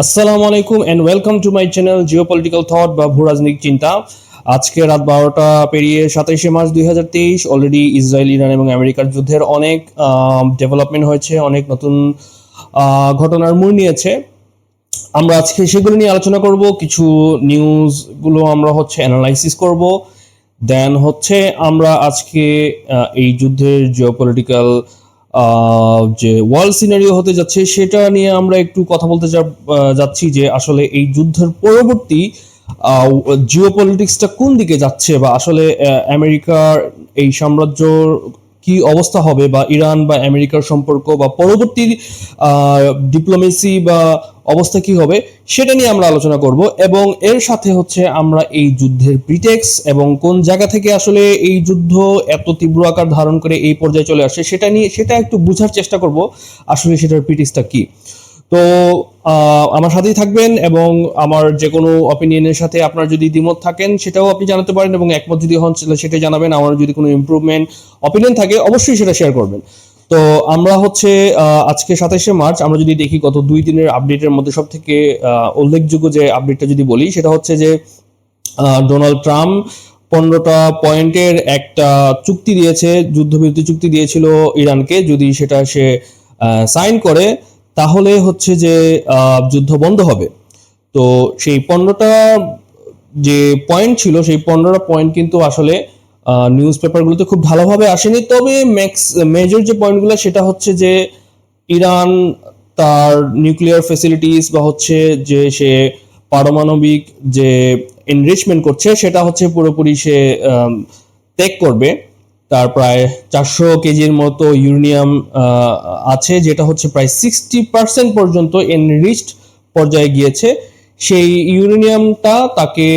আসসালামু আলাইকুম and welcome to my channel geopolitical thought বা ভূরাজনৈতিক চিন্তা। আজকে রাত 12টা পেরিয়ে 27শে মার্চ 2023। অলরেডি ইসরায়েল, ইরান এবং আমেরিকার যুদ্ধের অনেক ডেভেলপমেন্ট হয়েছে, অনেক নতুন ঘটনার মোড় নিয়েছে। আমরা আজকে সেগুলো নিয়ে আলোচনা করব, কিছু নিউজগুলো আমরা অ্যানালাইসিস করব। দেন আমরা আজকে এই যুদ্ধের জিওপলিটিক্যাল যে ওয়ার্ল্ড সিনারিও হতে যাচ্ছে সেটা নিয়ে আমরা একটু কথা বলতে যাচ্ছি যে আসলে এই যুদ্ধের পরবর্তী জিওপলিটিক্সটা কোন দিকে যাচ্ছে, বা আসলে আমেরিকার এই সাম্রাজ্য কি অবস্থা হবে, বা ইরান বা আমেরিকার সম্পর্ক বা পরবর্তী ডিপ্লোমেসি বা অবস্থা কি হবে, সেটা নিয়ে আমরা আলোচনা করব। এবং এর সাথে আমরা এই যুদ্ধের প্রিটেক্স এবং কোন জায়গা থেকে আসলে এই যুদ্ধ এত তীব্র আকার ধারণ করে এই পর্যায়ে চলে আসে সেটা একটু বোঝার চেষ্টা করব, আসলে সেটার প্রিটেক্সটা কি। তো আমার সাথেই থাকবেন, এবং আমার যে কোনো অপিনিয়নের সাথে আপনার যদি দ্বিমত থাকেন সেটাও আপনি জানাতে পারেন, এবং একমত যদি হন সেটাই জানাবেন। আমার যদি কোনো ইমপ্রুভমেন্ট অপিনিয়ন থাকে অবশ্যই সেটা শেয়ার করবেন। তো আমরা আজকে 27শে মার্চ আমরা যদি দেখি গত 2 দিনের আপডেটের মধ্যে সব থেকে উল্লেখযোগ্য যে আপডেটটা যদি বলি সেটা হচ্ছে যে ডোনাল্ড ট্রাম্প 15টা পয়েন্টের একটা চুক্তি দিয়েছে, যুদ্ধবিরতি চুক্তি দিয়েছিল ইরানকে। যদি সেটা সে সাইন করে তাহলে যে যুদ্ধ বন্ধ হবে। তো সেই 15টা যে পয়েন্ট ছিল, সেই 15টা পয়েন্ট কিন্তু আসলে নিউজ পেপারগুলোতে খুব ভালোভাবে আসেনি। তবে মেজর যে পয়েন্টগুলো সেটা যে ইরান তার নিউক্লিয়ার ফ্যাসিলিটিস বা যে সে পারমাণবিক যে এনরিচমেন্ট করছে সেটা পুরোপুরি সে ত্যাগ করবে। তার প্রায় 400 কেজির মতো ইউরেনিয়াম আছে, যেটা প্রায় 60% পর্যন্ত এনরিচড পর্যায়ে গিয়েছে। সেই ইউরেনিয়ামটা তাকে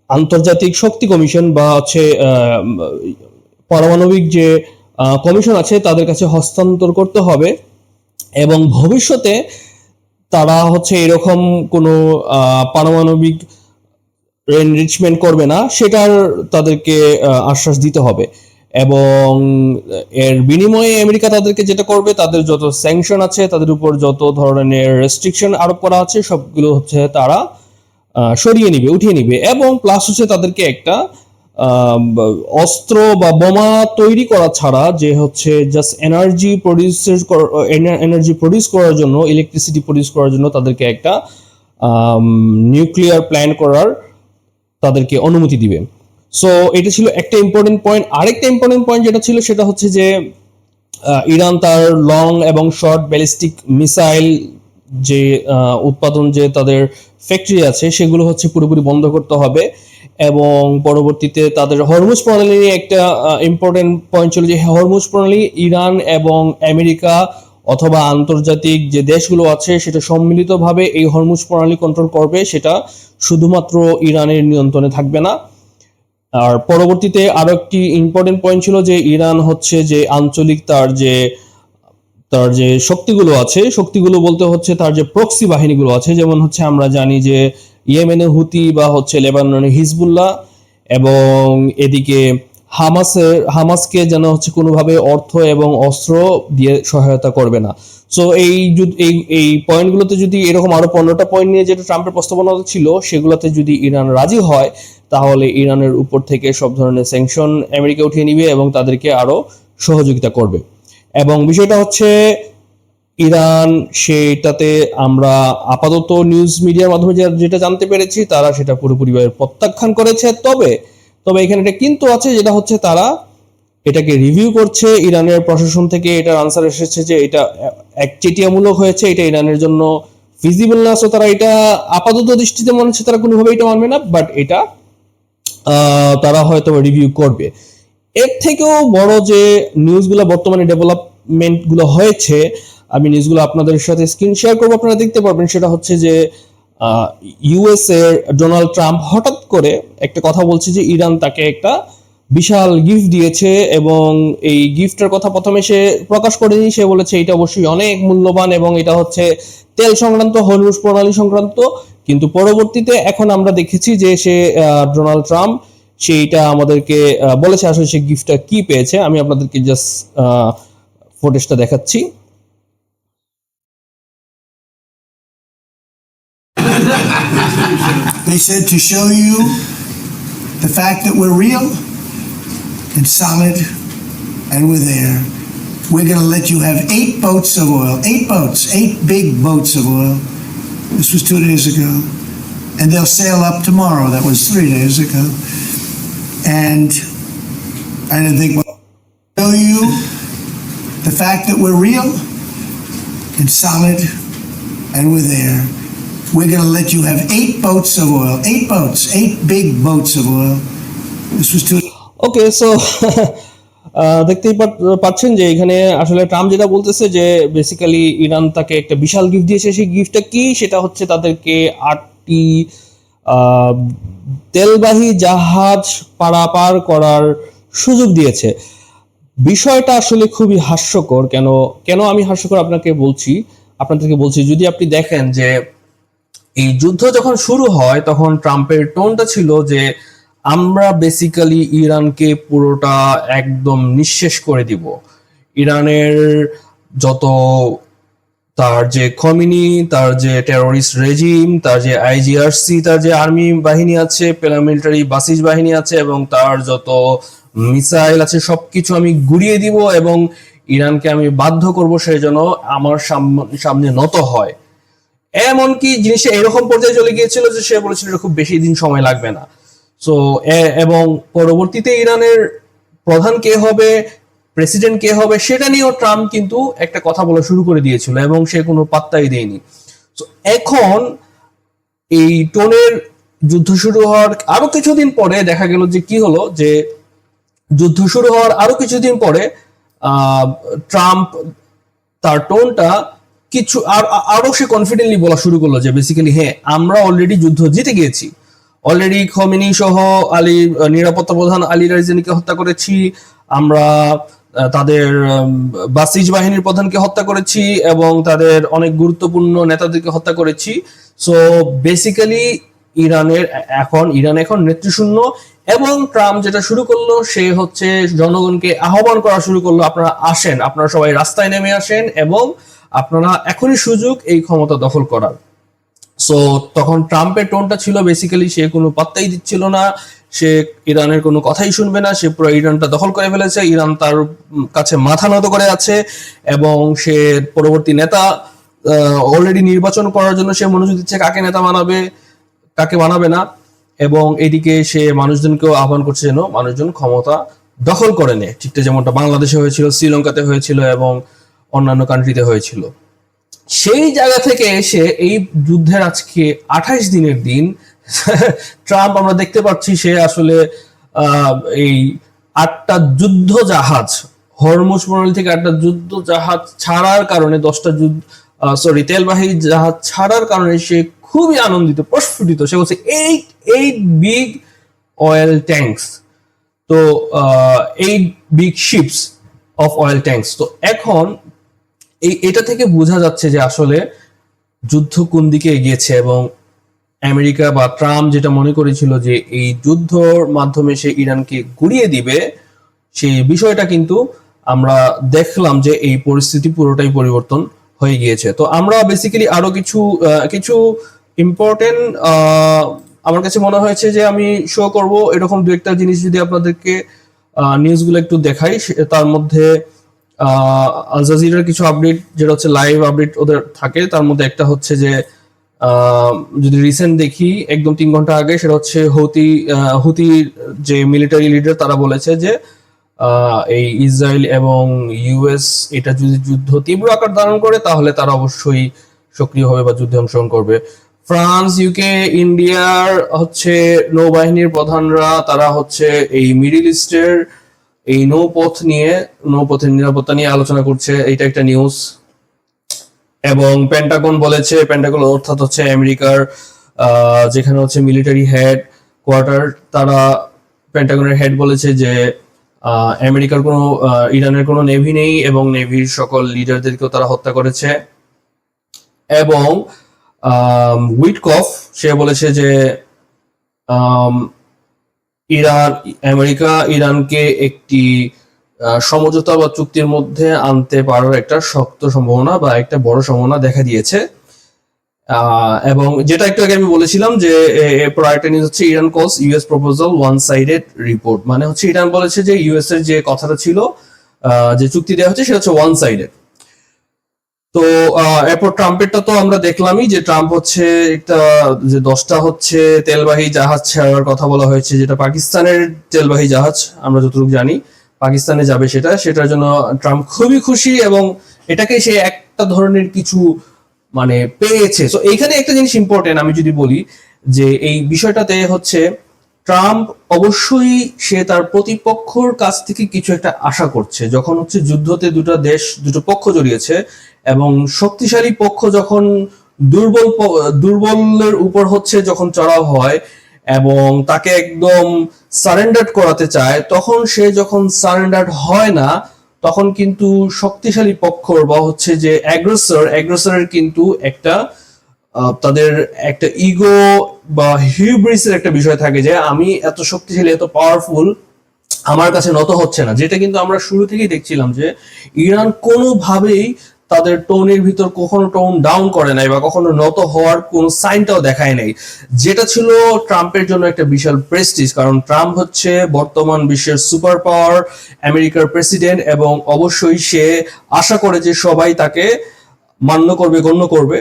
আন্তর্জাতিক শক্তি কমিশন বা পারমাণবিক যে কমিশন আছে তাদের কাছে হস্তান্তর করতে হবে, এবং ভবিষ্যতে তারা এরকম কোনো পারমাণবিক এনরিচমেন্ট করবে না সেটার তাদেরকে আশ্বাস দিতে হবে। এবং এর বিনিময়ে আমেরিকা তাদেরকে যেটা করবে, তাদের যত স্যাংশন আছে, তাদের উপর যত ধরনের রেস্ট্রিকশন আরোপ করা আছে সবগুলো তারা সরিয়ে নিবে, উঠিয়ে নিবে। এবং প্লাস তাদেরকে একটা অস্ত্র বা বোমা তৈরি করা ছাড়া, যে জাস্ট এনার্জি প্রডিউস করার জন্য, ইলেকট্রিসিটি প্রডিউস করার জন্য তাদেরকে একটা নিউক্লিয়ার প্ল্যান করার তাদেরকে অনুমতি দিবে। সো এটা ছিল একটা ইম্পর্টেন্ট পয়েন্ট। আরেকটা ইম্পর্টেন্ট পয়েন্ট যেটা ছিল সেটা যে ইরান তার লং এবং শর্ট ব্যালিস্টিক মিসাইল যে উৎপাদন, যে তাদের ফ্যাক্টরি আছে সেগুলো পুরোপুরি বন্ধ করতে হবে। এবং পরবর্তীতে তাদের হরমুজ প্রণালী নিয়ে একটা ইম্পর্টেন্ট পয়েন্ট ছিল, যে হরমুজ প্রণালী ইরান এবং আমেরিকা অথবা আন্তর্জাতিক যে দেশগুলো আছে সেটা সম্মিলিতভাবে এই হরমুজ প্রণালী কন্ট্রোল করবে, সেটা শুধুমাত্র ইরানের নিয়ন্ত্রণে থাকবে না। আর পরবর্তীতে আরো একটি ইম্পর্টেন্ট পয়েন্ট ছিল যে ইরান যে আঞ্চলিক তার যে শক্তিগুলো আছে, শক্তিগুলো বলতে তার যে প্রক্সি বাহিনীগুলো আছে, যেমন আমরা জানি যে ইয়েমেনে হুতি বা লেবাননে হিজবুল্লাহ, এবং এদিকে হামাসকে যেন কোনোভাবে অর্থ এবং অস্ত্র দিয়ে সহায়তা করবে না। সো এই পয়েন্টগুলোতে যদি এরকম আরো 15টা পয়েন্ট নিয়ে যেটা ট্রাম্পের প্রস্তাবনা ছিল সেগুলোতে যদি ইরান রাজি হয় তাহলে ইরানের উপর থেকে সব ধরনের স্যাংশন আমেরিকা উঠিয়ে নিবে এবং তাদেরকে আরো সহযোগিতা করবে। এবং বিষয়টা ইরান, সেটাতে আমরা আপাতত নিউজ মিডিয়ার মাধ্যমে যেটা জানতে পেরেছি, তারা সেটা পুরোপুরিভাবে প্রত্যাখ্যান করেছে। তবে এখানে একটা কিন্তু আছে, যেটা তারা এটাকে রিভিউ করছে। ইরানের প্রশাসন থেকে এটার আনসার এসেছে যে এটা একচেটিয়ামূলক হয়েছে, এটা ইরানের জন্য ফিজিবল না। সো তারা এটা আপাতত দৃষ্টিতে মনে হচ্ছে তারা কোনোভাবে এটা মানবে না, বাট এটা তারা হয়তো রিভিউ করবে। এর থেকেও বড় যে নিউজগুলো বর্তমানে ডেভেলপমেন্ট গুলো হয়েছে, আমি নিউজগুলো আপনাদের সাথে স্ক্রিন শেয়ার করবো, আপনারা দেখতে পারবেন। সেটা যে ইউএস এর ডোনাল্ড ট্রাম্প হঠাৎ করে একটা কথা বলছে যে ইরান তাকে একটা বিশাল গিফট দিয়েছে, এবং এই গিফটের কথা প্রথমে সে প্রকাশ করেনি। সে বলেছে এটা অবশ্যই অনেক মূল্যবান এবং এটা তেল সংক্রান্ত, হরমুজ প্রণালী সংক্রান্ত। কিন্তু পরবর্তীতে এখন আমরা দেখেছি যে ডোনাল্ড ট্রাম্প সেইটা আমাদেরকে বলেছে আসলে সে গিফটটা কি পেয়েছে। আমি আপনাদেরকে জাস্ট ফুটেজটা দেখাচ্ছি। They said to show you the fact that we're real and solid and we're there, we're going to let you have 8 boats of oil. 8 boats, 8 big boats of oil. This was 2 days ago. And they'll sail up tomorrow. That was 3 days ago. And I didn't think, well, show you the fact that we're real and solid and we're there. We're going to let you have 8 boats of oil. 8 boats, 8 big boats of oil. This was 2. Okay, so দেখতেই পাচ্ছেন যে এখানে আসলে Trump যেটা বলতেছে যে basically Iran তাকে একটা বিশাল গিফট দিয়েছে। সেই গিফটটা কি? সেটা হচ্ছে তাদেরকে 8টি তেলবাহী জাহাজ পারাপার করার সুযোগ দিয়েছে। বিষয়টা আসলে খুবই হাস্যকর। কেন আমি হাস্যকর আপনাদেরকে বলছি, যদি আপনি দেখেন যে এই যুদ্ধ যখন শুরু হয় তখন ট্রাম্পের টোনটা ছিল যে আমরা বেসিক্যালি ইরানকে পুরোটা একদম নিঃশেষ করে দিব। ইরানের যত তার যে খমিনি, তার যে টেরোরিস্ট রেজিম, তার যে আইজিআরসি, তার যে আর্মি বাহিনী আছে, প্যারামিলিটারি বাসিজ বাহিনী আছে এবং তার যত মিসাইল আছে সবকিছু আমি গুড়িয়ে দিব এবং ইরানকে আমি বাধ্য করব সেই জন্য আমার সামনে নত হয়। এমনকি জিনিসটা এরকম পর্যায়ে চলে গিয়েছিল যে সে বলেছিল খুব বেশি দিন সময় লাগবে না। সো এবং পরবর্তীতে ইরানের প্রধান কে হবে, প্রেসিডেন্ট কে হবে সেটা নিয়েও ট্রাম্প কিন্তু একটা কথা বলা শুরু করে দিয়েছিল এবং সে কোনো পাত্তাই দেয়নি। তো এখন এই টোনের যুদ্ধ শুরু হওয়ার আরো কিছুদিন পরে দেখা গেল যে কি হলো, যে যুদ্ধ শুরু হওয়ার আরো কিছুদিন পরে ট্রাম্প তার টোনটা কিছু আরো সে কনফিডেন্টলি বলা শুরু করলো যে বেসিক্যালি হ্যাঁ আমরা অলরেডি যুদ্ধ জিতে গিয়েছি, অলরেডি খমেনি সহ নিরাপত্তা প্রধান আলী রাইজানিকে হত্যা করেছি, আমরা তাদের বাসিজ বাহিনীর প্রধানকে হত্যা করেছি এবং তাদের অনেক গুরুত্বপূর্ণ নেতাদেরকে হত্যা করেছি। সো বেসিক্যালি ইরান এখন নেতৃশূন্য এবং ট্রাম্প যেটা শুরু করলো সে হচ্ছে জনগণকে আহ্বান করা শুরু করলো, আপনারা আসেন, আপনারা সবাই রাস্তায় নেমে আসেন এবং আপনারা এখনই সুযোগ এই ক্ষমতা দখল করার। সো তখন ট্রাম্পের টোনটা ছিল বেসিক্যালি সে কোনো পাত্তাই দিচ্ছিল না, সে ইরানের কোনো কথাই শুনবে না, সে পুরো ইরানটা দখল করে ফেলেছে, ইরান তার কাছে মাথা নত করে আছে এবং সে পরবর্তী নেতা অলরেডি নির্বাচন করার জন্য সে মনোযোগ দিচ্ছে কাকে নেতা বানাবে কাকে বানাবে না, এবং এদিকে সে মানুষজনকেও আহ্বান করছে যেন মানুষজন ক্ষমতা দখল করে নেয়, ঠিকটা যেমনটা বাংলাদেশে হয়েছিল, শ্রীলঙ্কাতে হয়েছিল এবং অন্যান্য কান্ট্রিতে হয়েছিল। সেই জায়গা থেকে এসে এই যুদ্ধের আজকে 28 দিনের দিন ট্রাম্প আমরা দেখতে পাচ্ছি সে আসলে এই 8টা যুদ্ধ জাহাজ হরমুজ প্রণালী থেকে 8টা যুদ্ধ জাহাজ ছাড়ার কারণে 10টা তেলবাহী জাহাজ ছাড়ার কারণে সে খুবই আনন্দিত, প্রস্ফুটিত। সে বলছে 8 বিগ অয়েল ট্যাঙ্কস, তো 8 big ships of oil tanks. তো এখন এটা থেকে বোঝা যাচ্ছে যে আসলে যুদ্ধ কোন দিকে এগিয়েছে এবং আমেরিকা বা ট্রাম্প যেটা মনে করেছিল যে এই যুদ্ধর মাধ্যমে সে ইরানকে গুড়িয়ে দিবে, সেই বিষয়টা কিন্তু আমরা দেখলাম যে এই পরিস্থিতি পুরোটাই পরিবর্তন হয়ে গিয়েছে। তো আমরা বেসিক্যালি আরো কিছু ইম্পর্টেন্ট আমার কাছে মনে হয়েছে যে আমি শো করব এরকম দু একটা জিনিস যদি আপনাদেরকে নিউজগুলো একটু দেখাই। তার মধ্যে আল জাজিরার কিছু আপডেট যেটা হচ্ছে লাইভ আপডেট ওদের থাকে, তার মধ্যে একটা হচ্ছে যে যদি রিসেন্ট দেখি একদম 3 ঘন্টা আগে, সেটা হচ্ছে হুতি যে মিলিটারি লিডার তারা বলেছে যে এই ইসরায়েল এবং ইউএস এটা যদি যুদ্ধ তীব্র আকার ধারণ করে তাহলে তারা অবশ্যই সক্রিয় হবে বা যুদ্ধে অংশগ্রহণ করবে। ফ্রান্স, ইউকে, ইন্ডিয়ার হচ্ছে নৌবাহিনীর প্রধানরা তারা হচ্ছে এই মিডল ইস্টের এই নৌপথের নিরাপত্তা নিয়ে আলোচনা করছে, এইটা একটা নিউজ। এবং পেন্টাগন বলেছে, পেন্টাগন অর্থাৎ হচ্ছে আমেরিকার যেখানে হচ্ছে মিলিটারি হেড কোয়ার্টার, তারা পেন্টাগনের হেড বলেছে যে আমেরিকার কোনো ইরানের কোনো নেভি নেই এবং নেভির সকল লিডারদেরকেও তারা হত্যা করেছে। এবং উইটকফ সে বলেছে যে আমেরিকা ইরানকে একটি সমঝোতা বা চুক্তির মধ্যে আনতে পারার একটা শক্ত সম্ভাবনা বা একটা বড় সম্ভাবনা দেখা দিয়েছে। এবং যেটা একটু আগে আমি বলেছিলাম যে এরপর আরেকটা নিউজ হচ্ছে ইরান কলস US proposal one sided report, মানে হচ্ছে ইরান বলেছে যে ইউএস এর যে কথাটা ছিল, যে চুক্তি দেওয়া হচ্ছে সেটা হচ্ছে ওয়ান সাইডেড। তো এরপর ট্রাম্পেরটা তো আমরা দেখলামই যে ট্রাম্প হচ্ছে একটা যে 10টা হচ্ছে তেলবাহী জাহাজ ছাড়ার কথা বলা হয়েছে, যেটা পাকিস্তানের তেলবাহী জাহাজ আমরা যতটুকু জানি পাকিস্তানে যাবে, সেটার জন্য ট্রাম্প খুবই খুশি এবং এটাকে সে একটা ধরনের কিছু মানে পেয়েছে। তো এইখানে একটা জিনিস ইম্পর্টেন্ট আমি যদি বলি যে এই বিষয়টাতে হচ্ছে ট্রাম্প অবশ্যই সে তার প্রতিপক্ষর কাছ থেকে কিছু একটা আশা করছে। যখন হচ্ছে যুদ্ধতে দুটো পক্ষ জড়িয়েছে এবং শক্তিশালী পক্ষ যখন দুর্বলের উপর হচ্ছে যখন চড়াও হয় এবং তাকে একদম সারেন্ডার করাতে চায়, তখন সে যখন সারেন্ডার হয় না তখন কিন্তু শক্তিশালী পক্ষর বা হচ্ছে যে অ্যাগ্রেসরের কিন্তু একটা তাদের একটা ইগো বা হিউব্রিসের একটা বিষয় থাকে যে আমি এত শক্তিশালী এত পাওয়ারফুল, আমার কাছে নত হচ্ছে না। যেটা কিন্তু আমরা শুরু থেকেই দেখছিলাম যে ইরান কোনোভাবেই তাদের টোনের ভিতর কখনো টোন ডাউন করে নাই বা কখনো নত হওয়ার কোনো সাইনটাও দেখায় নাই, যেটা ছিল ট্রাম্পের জন্য একটা বিশাল প্রেস্টিজ। কারণ ট্রাম্প হচ্ছে বর্তমান বিশ্বের সুপার পাওয়ার, আমেরিকার প্রেসিডেন্ট, এবং অবশ্যই সে আশা করে যে সবাই তাকে মান্য করবে, গণ্য করবে।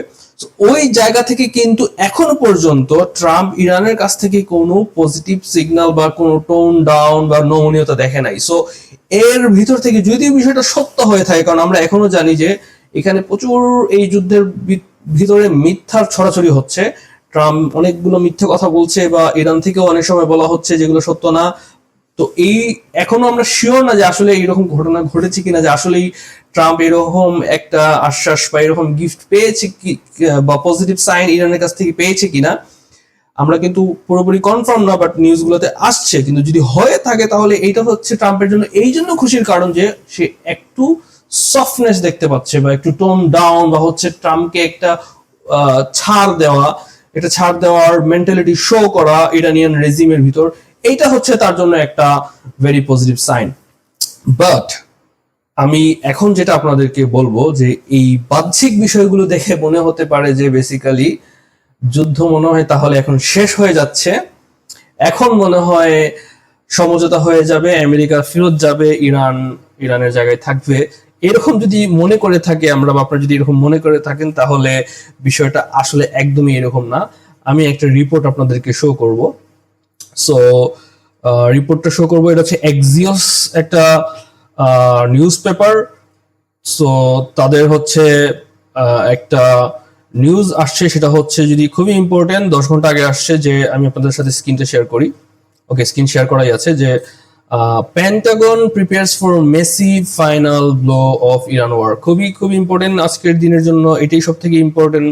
ওই জায়গা থেকে কিন্তু এখনো পর্যন্ত ট্রাম্প ইরানের কাছ থেকে কোনো পজিটিভ সিগন্যাল বা কোনো টোন ডাউন বা নমনীয়তা দেখে নাই। সো এর ভিতর থেকে যদি বিষয়টা সত্য হয়ে থাকে, কারণ আমরা এখনো জানি যে এখানে প্রচুর এই যুদ্ধের ভিতরে মিথ্যার ছড়াছড়ি হচ্ছে, ট্রাম্প অনেকগুলো মিথ্যে কথা বলছে বা ইরান থেকেও অনেক সময় বলা হচ্ছে যেগুলো সত্য না। তো এই এখনো আমরা শিওর না যে আসলে এইরকম ঘটনা ঘটেছে কিনা, যে আসলেই ট্রাম্প এরকম একটা আশ্বাস বা এরকম গিফট পেয়েছে কি বা পজিটিভ সাইন ইরানের কাছ থেকে পেয়েছে কিনা আমরা কিন্তু পুরোপুরি কনফার্ম না, বাট নিউজগুলোতে আসছে। কিন্তু যদি হয়ে থাকে তাহলে এইটা হচ্ছে ট্রাম্পের জন্য এই জন্য খুশির কারণ যে সে একটু সফটনেস দেখতে পাচ্ছে বা একটু টোন ডাউন বা হচ্ছে ট্রাম্পকে একটা ছাড় দেওয়ার মেন্টালিটি শো করা ইরানিয়ান রেজিমের ভিতর, এইটা হচ্ছে তার জন্য একটা ভেরি পজিটিভ সাইন। বাট আমি এখন যেটা আপনাদেরকে বলবো যে এই বাহ্যিক বিষয়গুলো দেখে মনে হতে পারে যে বেসিক্যালি যুদ্ধ মনে হয় তাহলে এখন শেষ হয়ে যাচ্ছে, এখন মনে হয় সমঝোতা হয়ে যাবে, আমেরিকা ফেরত যাবে, ইরানের জায়গায় থাকবে। এরকম যদি মনে করে থাকে আমরা বা আপনারা যদি এরকম মনে করে থাকেন তাহলে বিষয়টা আসলে একদমই এরকম না। আমি একটা রিপোর্ট আপনাদেরকে শো করব। সো রিপোর্টটা শো করবো, এটা হচ্ছে এক্সিওস একটা নিউজ পেপার। সো তাদের হচ্ছে একটা নিউজ আসছে, সেটা হচ্ছে যদি খুবই ইম্পর্টেন্ট, 10 ঘন্টা আগে আসছে, যে আমি আপনাদের সাথে স্ক্রিনটা শেয়ার করি। ওকে, স্ক্রিন শেয়ার করাই আছে, যে Pentagon prepares for messy final blow of Iran war. খুবই খুবই ইম্পর্টেন্ট আজকের দিনের জন্য, এটাই সব থেকে ইম্পর্টেন্ট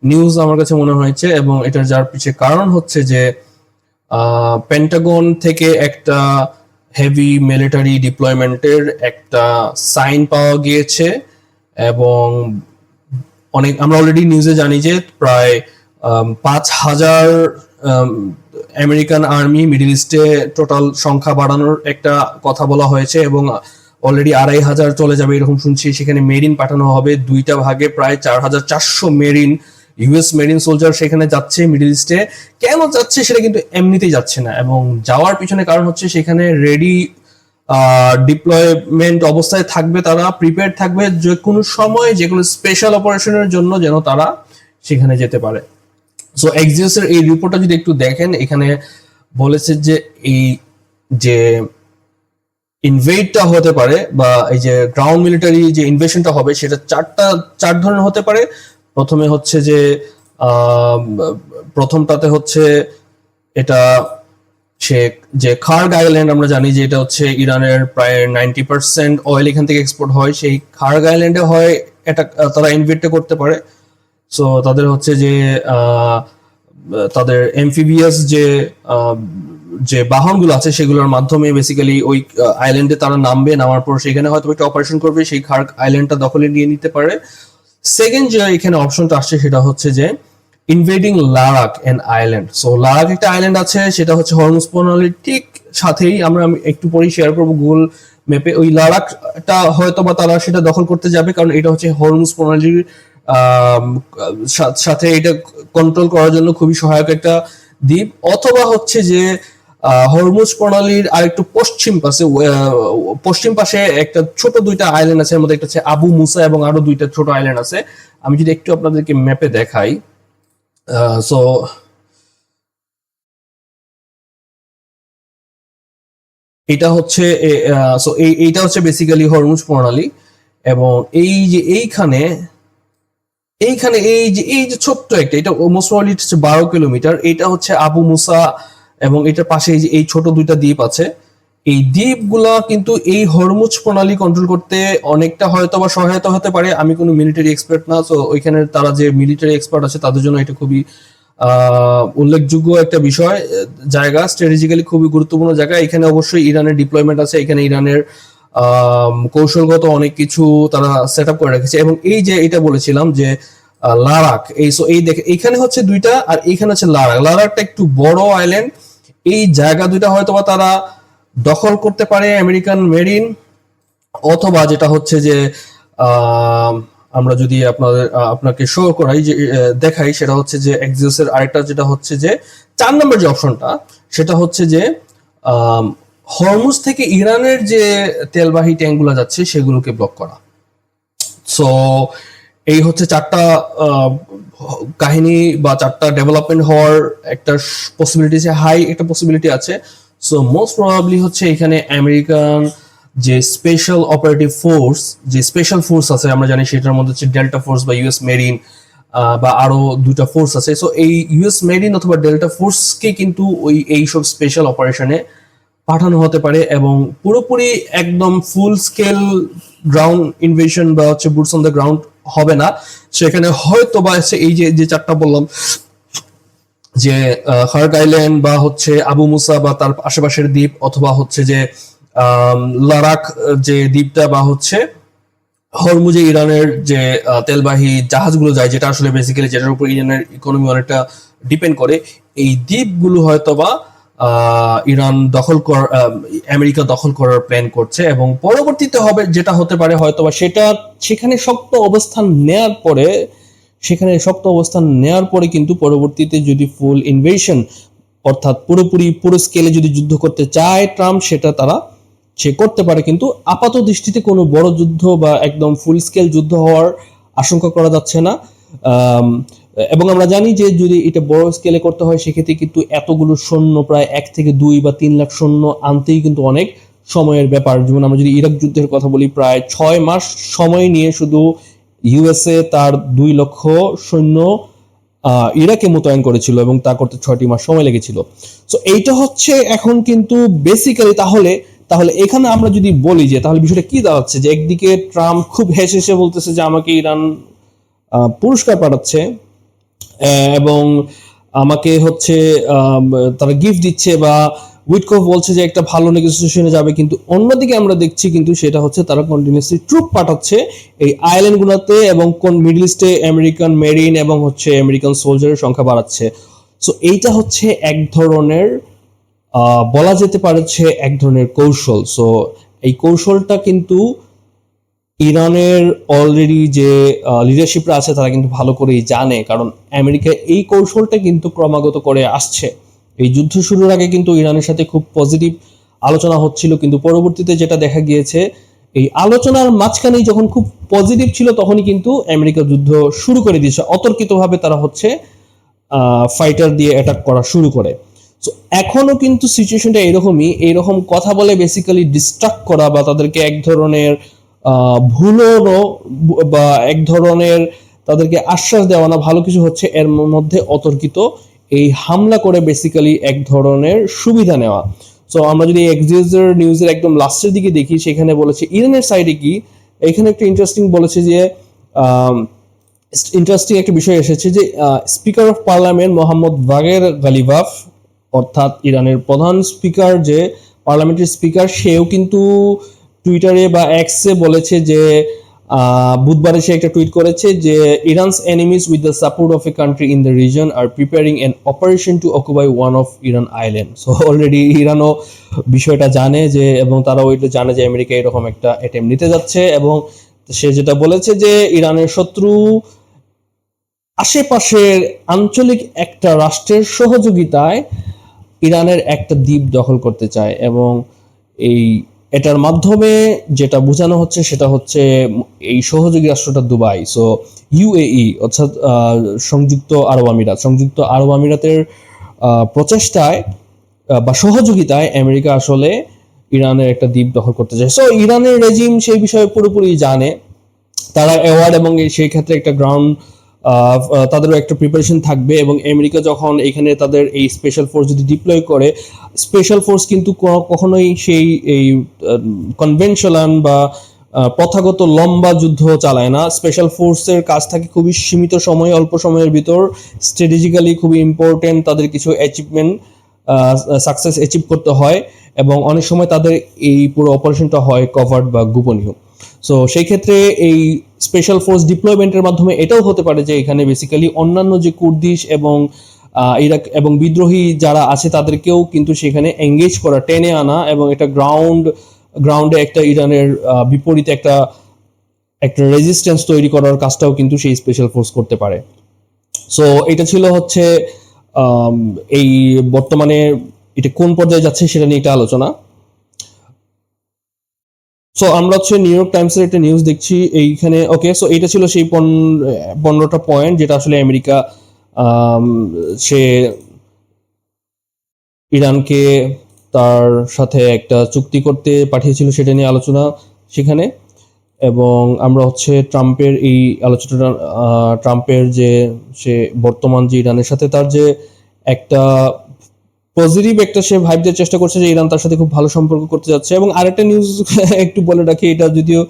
নিউজ আমার কাছে মনে হয়েছে। এবং এটার যার পিছে কারণ হচ্ছে যে পেন্টাগন থেকে একটা হেভি মিলিটারি ডিপ্লয়মেন্টের একটা সাইন পাওয়া গিয়েছে এবং আমরা অলরেডি নিউজে জানি যে প্রায় 5,000 আমেরিকান আর্মি মিডল ইস্টে টোটাল সংখ্যা বাড়ানোর একটা কথা বলা হয়েছে এবং অলরেডি 2,500 চলে যাবে এরকম শুনছি। সেখানে মেরিন পাঠানো হবে 2টা ভাগে, প্রায় 4,400 মেরিন, ইউএস মেরিন সোলজার সেখানে যাচ্ছে মিডল ইস্টে। কেন যাচ্ছে সেটা কিন্তু এমনিতেই যাচ্ছে না, এবং যাওয়ার পিছনে কারণ হচ্ছে সেখানে রেডি ডিপ্লয়মেন্ট অবস্থায় থাকবে, তারা প্রিপেয়ার থাকবে যে কোনো সময় যে কোনো স্পেশাল অপারেশনের জন্য যেন তারা সেখানে যেতে পারে। সো এক্সিওস এর এই রিপোর্টটা যদি একটু দেখেন, এখানে বলেছে যে এই যে ইনভেডটা হতে পারে বা এই যে গ্রাউন্ড মিলিটারি যে ইনভেশনটা হবে সেটা চার ধরনের হতে পারে। প্রথমে হচ্ছে যে প্রথমটাতে হচ্ছে এটা সে যে খার্গ আইল্যান্ড, আমরা জানি যে এটা হচ্ছে ইরানের প্রায় 90% অয়েল এখান থেকে এক্সপোর্ট হয়, সেই খার্গ আইল্যান্ডে হয় এটা তারা ইনভেটটা করতে পারে। সো তাদের হচ্ছে যে তাদের এমফিবিয়াস যে বাহনগুলো আছে সেগুলোর মাধ্যমে বেসিক্যালি ওই আইল্যান্ডে তারা নামার পর সেখানে হয়তো একটা অপারেশন করবে, সেই খার্গ আইল্যান্ডটা দখলে নিয়ে নিতে পারে। সেকেন্ড যে এখানে অপশনটা আসছে সেটা হচ্ছে যে ইনভেডিং লারাক এন্ড আইল্যান্ড। সো লারাক একটা আইল্যান্ড আছে, সেটা হচ্ছে হরমুজ প্রণালীর ঠিক সাথেই, আমরা একটু পরেই শেয়ার করবো গুগল ম্যাপে। ওই লারাকটা হয়তো বা তারা সেটা দখল করতে যাবে, কারণ এটা হচ্ছে হরমুজ প্রণালীর সাথে এটা কন্ট্রোল করার জন্য খুবই সহায়ক একটা দ্বীপ, অথবা হচ্ছে যে হরমুজ প্রণালীর আরেকটু পশ্চিম পাশে একটা ছোট দুইটা আইল্যান্ড আছে, এর মধ্যে একটা হচ্ছে আবু মুসা এবং আরো দুইটা ছোট আইল্যান্ড আছে। আমি যদি একটু আপনাদেরকে ম্যাপে দেখাই, সো এটা হচ্ছে এইটা হচ্ছে বেসিক্যালি হরমুজ প্রণালী। এবং এই যে এইখানে এই যে ছোট্ট একটা, এটা মোস্ট প্রবাবলি হচ্ছে 12 কিলোমিটার, এটা হচ্ছে আবু মুসা, এবং এটার পাশে এই যে এই ছোট দুইটা দ্বীপ আছে। এই দ্বীপগুলা কিন্তু এই হরমুজ প্রণালী কন্ট্রোল করতে অনেকটা হয়তো বা সহায়তা হতে পারে। আমি কোনো মিলিটারি এক্সপার্ট না, তো ওইখানে তারা যে মিলিটারি এক্সপার্ট আছে তাদের জন্য এটা খুবই উল্লেখযোগ্য একটা বিষয়, জায়গা, স্ট্র্যাটেজিক্যালি খুবই গুরুত্বপূর্ণ জায়গা। এখানে অবশ্যই ইরানের ডিপ্লয়মেন্ট আছে, এখানে ইরানের কৌশলগত অনেক কিছু তারা সেট আপ করে রেখেছে। এবং এই যে এটা বলেছিলাম যে লারাক, এই দেখে এইখানে হচ্ছে দুইটা, আর এইখানে হচ্ছে লারাকটা একটু বড় আইল্যান্ড। এই জায়গা দুইটা হয়তো বা তারা দখল করতে পারে আমেরিকান মেরিন, অথবা যেটা হচ্ছে যে আমরা যদি আপনাকে শো করাই, যে দেখাই, সেটা হচ্ছে যে এক্সিওসের আরেকটা যেটা হচ্ছে যে 4 নম্বর যে অপশনটা, সেটা হচ্ছে যে হরমুজ থেকে ইরানের যে তেলবাহী ট্যাঙ্কগুলো যাচ্ছে সেগুলোকে ব্লক করা। সো এই হচ্ছে 4টা কাহিনী বা 4টা ডেভেলপমেন্ট হওয়ার একটা পসিবিলিটি আছে, হাই একটা পসিবিলিটি আছে। সো মোস্ট প্রবাবলি হচ্ছে এখানে আমেরিকান যে স্পেশাল অপারেটিভ ফোর্স, যে স্পেশাল ফোর্স আছে আমরা জানি, সেটার মধ্যে হচ্ছে ডেল্টা ফোর্স বা ইউএস মেরিন, বা আরো দুইটা ফোর্স আছে। সো এই ইউএস মেরিন অথবা ডেল্টা ফোর্সকে কিন্তু এইসব স্পেশাল অপারেশনে পাঠানো হতে পারে, এবং পুরোপুরি একদম ফুল স্কেল গ্রাউন্ড ইনভেশন বা হচ্ছে বুটস অন দ্য গ্রাউন্ড হবে না। সেখানে হয়তো বা এই যে 4টা বললাম, যে হার্ক আইল্যান্ড বা হচ্ছে আবু মুসা বা তার আশেপাশের দ্বীপ, অথবা হচ্ছে যে লারাক যে দ্বীপটা, বা হচ্ছে হরমুজে ইরানের যে তেলবাহী জাহাজগুলো যায়, যেটা আসলে বেসিক্যালি যেটার উপর ইরানের ইকোনমি অনেকটা ডিপেন্ড করে, এই দ্বীপগুলো হয়তোবা ইরান আমেরিকা দখল করার প্ল্যান করছে। এবং পরবর্তীতে যেটা হতে পারে হয়তোবা সেখানে শক্ত অবস্থান নেয়ার পরে কিন্তু পরবর্তীতে যদি ফুল ইনভেশন, অর্থাৎ পুরো স্কেলে যদি যুদ্ধ করতে চায় ট্রাম্প, সেটা সে করতে পারে। কিন্তু আপাত দৃষ্টিতে কোনো বড় যুদ্ধ বা একদম ফুল স্কেল যুদ্ধ হওয়ার আশঙ্কা করা যাচ্ছে না। এবং আমরা জানি যে যদি এটা বড় স্কেলে করতে হয়, সেক্ষেত্রে কিন্তু এতগুলো সৈন্য, প্রায় 1 থেকে 2 বা 3 লাখ সৈন্য আনতেই কিন্তু অনেক সময়ের ব্যাপার। যেমন আমরা যদি ইরাক যুদ্ধের কথা বলি, প্রায় 6 মাস সময় নিয়ে শুধু ইউএসএ তার 2 লক্ষ সৈন্য ইরাকে মোতায়েন করেছিল, এবং তা করতে 6টি মাস সময় লেগেছিল। সো এইটা হচ্ছে এখন কিন্তু বেসিক্যালি, তাহলে এখানে আমরা যদি বলি যে তাহলে বিষয়টা কি দাঁড়াচ্ছে, যে একদিকে ট্রাম্প খুব হেসে বলতেছে যে আমাকে ইরান পুরস্কার পাঠাচ্ছে, এবং আমাকে হচ্ছে তারা গিফট দিচ্ছে, বা উইটকফ বলছে যে একটা ভালো নেগোসিয়েশনে যাবে, কিন্তু অন্যদিকে আমরা দেখছি কিন্তু সেটা হচ্ছে তারা কন্টিনিউয়াসলি ট্রুপ পাঠাচ্ছে এই আইল্যান্ড গুলোতে, এবং মিডল ইস্টে আমেরিকান মেরিন এবং হচ্ছে আমেরিকান সোলজারের সংখ্যা বাড়াচ্ছে। সো এইটা হচ্ছে এক ধরনের বলা যেতে পারে এক ধরনের কৌশল। সো এই কৌশলটা কিন্তু ইরানের অলরেডি যে লিডারশিপরা আছে তারা কিন্তু ভালো করেই জানে, কারণ আমেরিকা এই কৌশলটা কিন্তু ক্রমাগত করে আসছে। এই যুদ্ধ শুরুর আগে কিন্তু ইরানের সাথে খুব পজিটিভ আলোচনা হচ্ছিল, কিন্তু পরবর্তীতে যেটা দেখা গিয়েছে, এই আলোচনার মাঝখানেই যখন খুব পজিটিভ ছিল, তখনই কিন্তু আমেরিকা যুদ্ধ শুরু করে দিয়েছে। অতর্কিতভাবে তারা হচ্ছে ফাইটার দিয়ে অ্যাটাক করা শুরু করে। সো এখনো কিন্তু সিচুয়েশনটা এইরকম কথা বলে বেসিক্যালি ডিস্ট্রাক্ট করা, বা তাদেরকে এক ধরনের ভুলোনো, বা এক ধরনের তাদেরকে আশ্বাস দেওয়া না ভালো কিছু হচ্ছে, এর মধ্যে অতর্কিত এই হামলা করে বেসিক্যালি এক ধরনের সুবিধা নেওয়া। সো আমরা যদি এক্সিওসের নিউজের একদম লাস্টের দিকে দেখি, সেখানে বলেছে ইরানের সাইডে কি, এখানে একটা ইন্টারেস্টিং বলেছে যে ইন্টারেস্টিং একটা বিষয় এসেছে যে স্পিকার অফ পার্লামেন্ট মোহাম্মদ বাগের গালিবাফ, অর্থাৎ ইরানের প্রধান স্পিকার, যে পার্লামেন্টের স্পিকার, সেও কিন্তু টুইটারে বা এক্সে বলেছে যে বুধবারে সে একটা টুইট করেছে যে Iran's enemies with the support of a country in the region are preparing an operation to occupy one of Iran island. So already ইরানও বিষয়টা জানে, যে এবং তারাও এটা জানে যে আমেরিকা এরকম একটা অ্যাটেম্প নিতে যাচ্ছে, এবং সে যেটা বলেছে যে ইরানের শত্রু আশেপাশের আঞ্চলিক একটা রাষ্ট্রের সহযোগিতায় ইরানের একটা দ্বীপ দখল করতে চায়, এবং এই এটার মাধ্যমে যেটা বোঝানো হচ্ছে সেটা হচ্ছে এই সহযোগী রাষ্ট্রটা দুবাই। সো ইউএই অর্থাৎ সংযুক্ত আরব আমিরাতের প্রচেষ্টায় বা সহযোগিতায় আমেরিকা আসলে ইরানের একটা দ্বীপ দখল করতে চায়। সো ইরানের রেজিম সেই বিষয়ে পুরোপুরি জানে, তারা অ্যাওয়ার্ড এবং সেই ক্ষেত্রে একটা গ্রাউন্ড তাদেরও একটা প্রিপারেশন থাকবে। এবং আমেরিকা যখন এখানে তাদের এই স্পেশাল ফোর্স যদি ডিপ্লয় করে, স্পেশাল ফোর্স কিন্তু কখনোই সেই এই কনভেনশনাল বা প্রথাগত লম্বা যুদ্ধ চালায় না। স্পেশাল ফোর্সের কাজ থাকে খুবই সীমিত সময়ে, অল্প সময়ের ভিতর স্ট্র্যাটেজিক্যালি খুবই ইম্পর্টেন্ট তাদের কিছু অ্যাচিভমেন্ট সাকসেস অ্যাচিভ করতে হয়, এবং অনেক সময় তাদের এই পুরো অপারেশনটা হয় কভার্ড বা গোপনীয়। সো সেই ক্ষেত্রে এই স্পেশাল ফোর্স ডিপ্লয়মেন্টের মাধ্যমে এটাও হতে পারে যে এখানে বেসিক্যালি অন্যান্য যে কুর্দিশ এবং ইরাক এবং বিদ্রোহী যারা আছে তাদেরকেও কিন্তু সেখানে এঙ্গেজ করা, টেনে আনা, এবং এটা গ্রাউন্ডে একটা ইরানের বিপরীতে একটা রেজিস্ট্যান্স তৈরি করার কাজটাও কিন্তু সেই স্পেশাল ফোর্স করতে পারে। সো এটা ছিল হচ্ছে এই বর্তমানে এটা কোন পর্যায়ে যাচ্ছে সেটা নিয়ে একটা আলোচনা। সো আমরা হচ্ছে নিউ ইয়র্ক টাইমসের একটা নিউজ দেখছি এইখানে। ওকে, সো এটা ছিল সেই 15টা পয়েন্ট যেটা আসলে আমেরিকা সে ইরানকে তার সাথে একটা চুক্তি করতে পাঠিয়েছিল, সেটা নিয়ে আলোচনা সেখানে। এবং আমরা হচ্ছে ট্রাম্পের এই আলোচনাটা, ট্রাম্পের যে সে বর্তমান যে ইরানের সাথে তার যে একটা পজিটিভ একটা সে ভাইব দেওয়ার চেষ্টা করছে যে ইরান তার সাথে খুব ভালো সম্পর্ক করতে যাচ্ছে। এবং আরেকটা নিউজ একটু বলে রাখি, এটা যদিও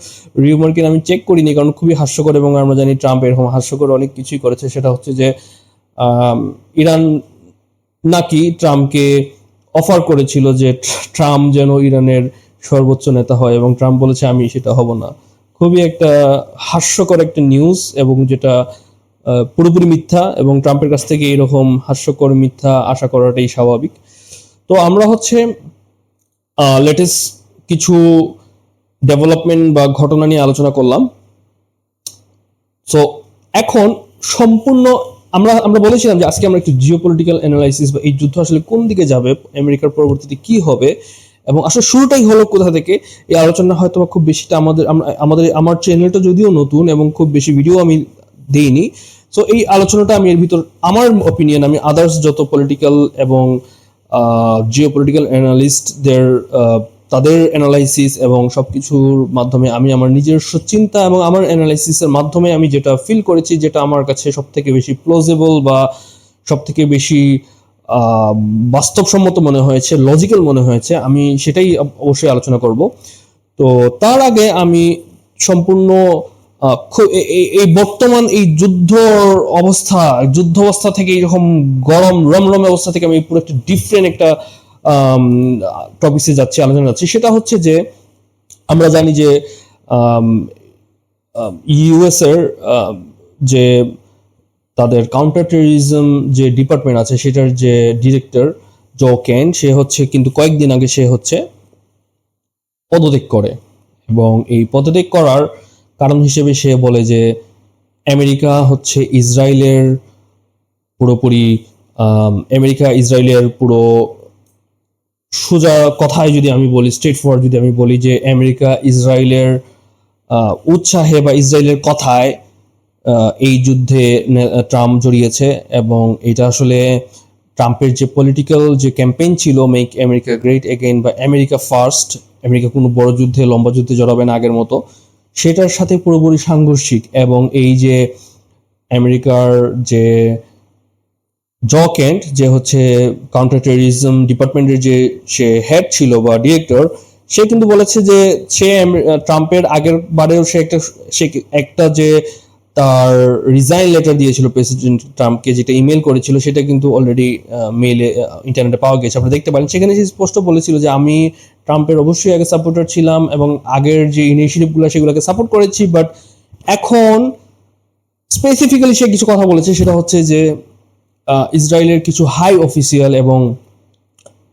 রিউমার কিনা আমি চেক করিনি, কারণ খুবই হাস্যকর, এবং আমরা জানি ট্রাম্প এরকম হাস্যকর অনেক কিছুই করেছে। সেটা হচ্ছে যে ইরান নাকি ট্রাম্পকে অফার করেছিল যে ট্রাম্প যেন ইরানের সর্বোচ্চ নেতা হয়, এবং ট্রাম্প বলেছে আমি সেটা হব না। খুবই একটা হাস্যকর একটা নিউজ, এবং যেটা পুরোপুরি মিথ্যা, এবং ট্রাম্পের কাছ থেকে এরকম হাস্যকর মিথ্যা আশা করাটাই স্বাভাবিক। তো আমরা হচ্ছে লেটেস্ট কিছু ডেভেলপমেন্ট বা ঘটনা নিয়ে আলোচনা করলাম। সো এখন সম্পূর্ণ আমরা বলেছিলাম যে আজকে আমরা একটু জিওপলিটিক্যাল অ্যানালাইসিস বা এই যুদ্ধ আসলে কোন দিকে যাবে, আমেরিকার পরবর্তীতে কি হবে, এবং আসলে শুরুটাই হলো কোথা থেকে, এই আলোচনা হয়তো খুব বেশিটা আমার চ্যানেলটা যদিও নতুন এবং খুব বেশি ভিডিও আমি দেইনি। সো এই আলোচনাটা আমি এর ভিতর আমার অপিনিয়ন, আমি আদার্স যত পলিটিক্যাল এবং জিওপলিটিক্যাল অ্যানালিস্টদের তাদের অ্যানালাইসিস এবং সবকিছুর মাধ্যমে আমি আমার নিজস্ব চিন্তা এবং আমার অ্যানালাইসিসের মাধ্যমে আমি যেটা ফিল করেছি, যেটা আমার কাছে সব থেকে বেশি প্লজেবল বা সব থেকে বেশি বাস্তবসম্মত মনে হয়েছে, লজিক্যাল মনে হয়েছে, আমি সেটাই অবশ্যই আলোচনা করব। তো তার আগে আমি সম্পূর্ণ এই বর্তমান এই যুদ্ধ অবস্থা থেকে এরকম গরম রমরমে অবস্থা থেকে আমি পুরো একটা ডিফারেন্ট একটা টপিক্সে যাচ্ছি, আলোচনা যাচ্ছি। সেটা হচ্ছে যে আমরা জানি যে ইউএস এর যে তাদের কাউন্টার টেররিজম যে ডিপার্টমেন্ট আছে সেটার যে ডিরেক্টর জো কেন, সে হচ্ছে কিন্তু কয়েকদিন আগে সে হচ্ছে পদত্যাগ করে, এবং এই পদত্যাগ করার কারণ হিসেবে সে বলে যে আমেরিকা হচ্ছে ইসরায়েলের পুরো সোজা কথায় যদি আমি বলি, স্ট্রেট ফরওয়ার্ড যদি আমি বলি, যে আমেরিকা ইসরায়েলের উৎসাহে বা ইসরায়েলের কথায় এই যুদ্ধে ট্রাম্প জড়িয়েছে। এবং এটা আসলে ট্রাম্পের যে পলিটিক্যাল যে ক্যাম্পেইন ছিল, মেক আমেরিকা গ্রেট এগেইন বা আমেরিকা ফার্স্ট, আমেরিকা কোনো বড় যুদ্ধে লম্বা যুদ্ধে জড়াবে না আগের মতো, সেটার সাথে পুরোপুরি সাংঘর্ষিক। এবং এই যে আমেরিকার যে জ কেন্ট, যে হচ্ছে কাউন্টার টেররিজম ডিপার্টমেন্টের যে সে হেড ছিল বা ডিরেক্টর, সে কিন্তু বলেছে যে সে ট্রাম্পের আগের বারেও সে একটা যে তার রিজাইন লেটার দিয়েছিল প্রেসিডেন্ট ট্রাম্পকে, যেটা ইমেল করেছিল, সেটা কিন্তু অলরেডি মেইলে ইন্টারনেটে পাওয়া গেছে, আপনারা দেখতে পারেন। সেখানে সে স্পষ্ট বলেছিল যে আমি ট্রাম্পের অবশ্যই আগে সাপোর্টার ছিলাম এবং আগের যে ইনিশিয়েটিভগুলো সেগুলোকে সাপোর্ট করেছি, বাট এখন স্পেসিফিক্যালি সে কিছু কথা বলেছে, সেটা হচ্ছে যে ইসরায়েলের কিছু হাই অফিসিয়াল এবং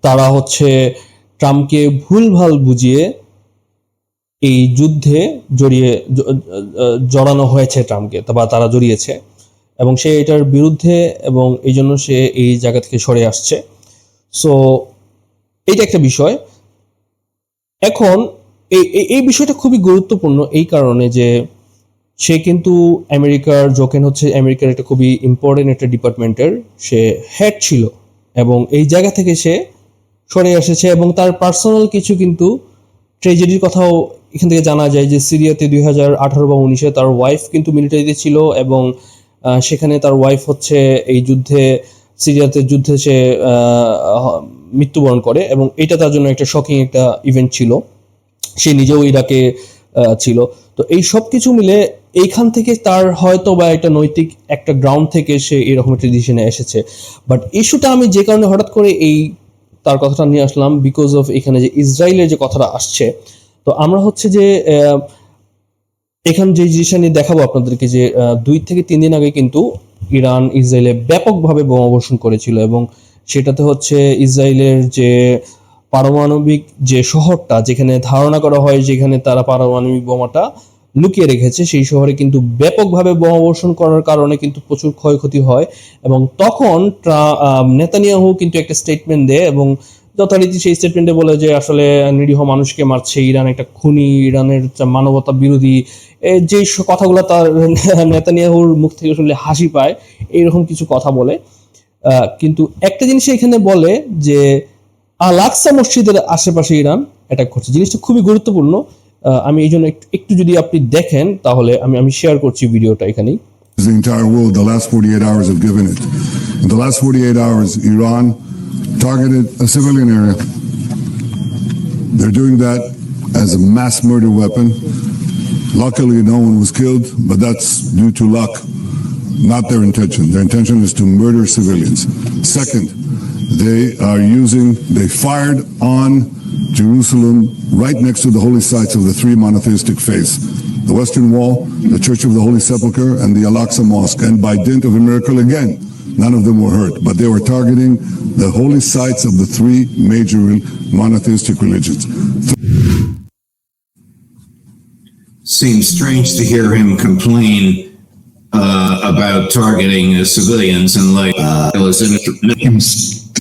তারা হচ্ছে ট্রাম্পকে ভুলভাল বুঝিয়ে এই যুদ্ধে জড়ানো হয়েছে ট্রাম্পকে, বা তারা জড়িয়েছে। এবং সে এটার বিরুদ্ধে, এবং এই জন্য সে এই জায়গা থেকে সরে আসছে। সো এইটা একটা বিষয়। এখন এই বিষয়টা খুবই গুরুত্বপূর্ণ এই কারণে যে সে কিন্তু জোকেন হচ্ছে আমেরিকার একটা খুবই ইম্পর্টেন্ট একটা ডিপার্টমেন্টের সে হেড ছিল, এবং এই জায়গা থেকে সে সরে এসেছে, এবং তার পার্সোনাল কিছু কিন্তু ট্রেজেডির কথাও এখান থেকে জানা যায় যে সিরিয়াতে 2018 বা 19-এ তার ওয়াইফ কিন্তু মিলিটারিতে ছিল, এবং সেখানে তার ওয়াইফ হচ্ছে এই সিরিয়াতে যুদ্ধে সে মৃত্যুবরণ করে, এবং এটা তার জন্য একটা শকিং একটা ইভেন্ট ছিল। সে নিজেও ইরাকে ছিল। তো এই সব কিছু মিলে এইখান থেকে তার হয়তো বা একটা নৈতিক একটা গ্রাউন্ড থেকে সে এরকম একটা ডিসিশনে এসেছে। বাট ইস্যুটা আমি যে কারণে হঠাৎ করে তার কথাটা নিয়ে আসলাম, বিকজ অফ এখানে যে ইসরায়েলের যে কথাটা আসছে। তো আমরা হচ্ছে যে এখানে যে জিনিসটা নিয়ে দেখাবো আপনাদেরকে যে 2 থেকে 3 দিন আগে কিন্তু ইরান ইসরায়েলে ব্যাপকভাবে বোমাবর্ষণ করেছিল, এবং সেটাতে হচ্ছে ইসরায়েলের যে পারমাণবিক যে শহরটা যেখানে ধারণা করা হয় যেখানে তারা পারমাণবিক বোমাটা লুকিয়ে রেখেছে, সেই শহরে কিন্তু ব্যাপকভাবে বোমাবর্ষণ করার কারণে কিন্তু প্রচুর ক্ষয়ক্ষতি হয়। এবং তখন নেতানিয়াহু কিন্তু একটা স্টেটমেন্ট দেয়, এবং যথারীতি সেই স্টেটমেন্টে বলে যে আসলে নিরীহ মানুষকে মারছে, ইরান একটা খুনি, ইরানের মানবতা বিরোধী, যে কথাগুলো তার নেতানিয়াহুর মুখ থেকে শুনলে হাসি পায়, এইরকম কিছু কথা বলে। কিন্তু একটা জিনিস এখানে বলে যে আল আকসা মসজিদের আশেপাশে ইরান অ্যাটাক করছে, জিনিসটা খুবই গুরুত্বপূর্ণ। আমি এই জন্য একটু যদি আপনি দেখেন তাহলে আমি শেয়ার করছি ভিডিওটা এখানেই। The entire world, the last 48 hours have given it. In the last 48 hours, Iran targeted a civilian area. They're doing that as a mass murder weapon. Luckily, no one was killed, but that's due to luck, not their intention. Their intention is to murder civilians. Second, they fired on Jerusalem right next to the holy sites of the 3 monotheistic faiths. The Western Wall, the Church of the Holy Sepulchre, and the Al-Aqsa Mosque. And by dint of a miracle again, none of them were hurt, but they were targeting the holy sites of the 3 major monotheistic religions. Seems strange to hear him complain about targeting civilians and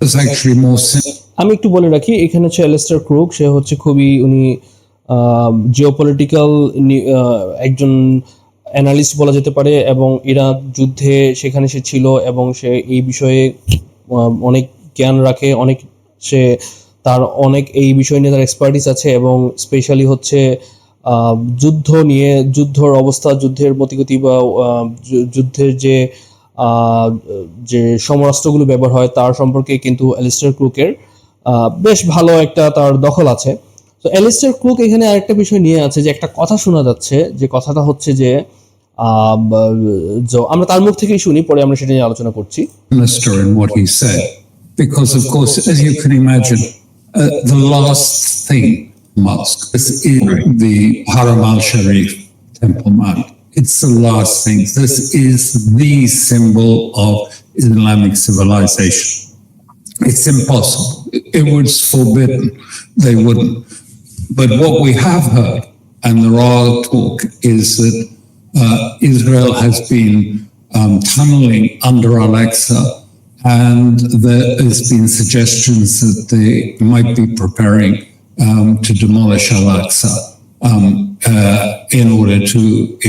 is actually more simple. আমি একটু বলে রাখি, এখানে হচ্ছে Alastair crook, সে হচ্ছে উনি geopolitical একজন analyst বলা যেতে পারে, এবং ইরাক যুদ্ধে সেখানে সে ছিল, এবং সে এই বিষয়ে অনেক জ্ঞান রাখে, তার অনেক এই বিষয় নিয়ে তার এক্সপার্টিস আছে, এবং স্পেশালি হচ্ছে যুদ্ধর অবস্থা, যুদ্ধের মতিগতি বা যুদ্ধের যে সমরাস্ত্রগুলো ব্যবহার হয় তার সম্পর্কে কিন্তু অ্যালিস্টার ক্রুকের বেশ ভালো একটা তার দখল আছে। তো অ্যালিস্টার ক্রুক এখানে আরেকটা বিষয় নিয়ে আছে যে একটা কথা শোনা যাচ্ছে, যে কথাটা হচ্ছে যে আমরা তার মুখ থেকেই শুনি, পরে আমরা সেটা নিয়ে আলোচনা করছি। Minister in what he said, because of course, as you can imagine, the last thing mosque is in the Haram al-Sharif Temple Mount. It's the last thing. This is the symbol of Islamic civilization. It's impossible. It was forbidden. They wouldn't. But what we have heard, and there are talk, is that Israel has been tunneling under Al-Aqsa, and there has been suggestions that they might be preparing to demolish Al-Aqsa in order to,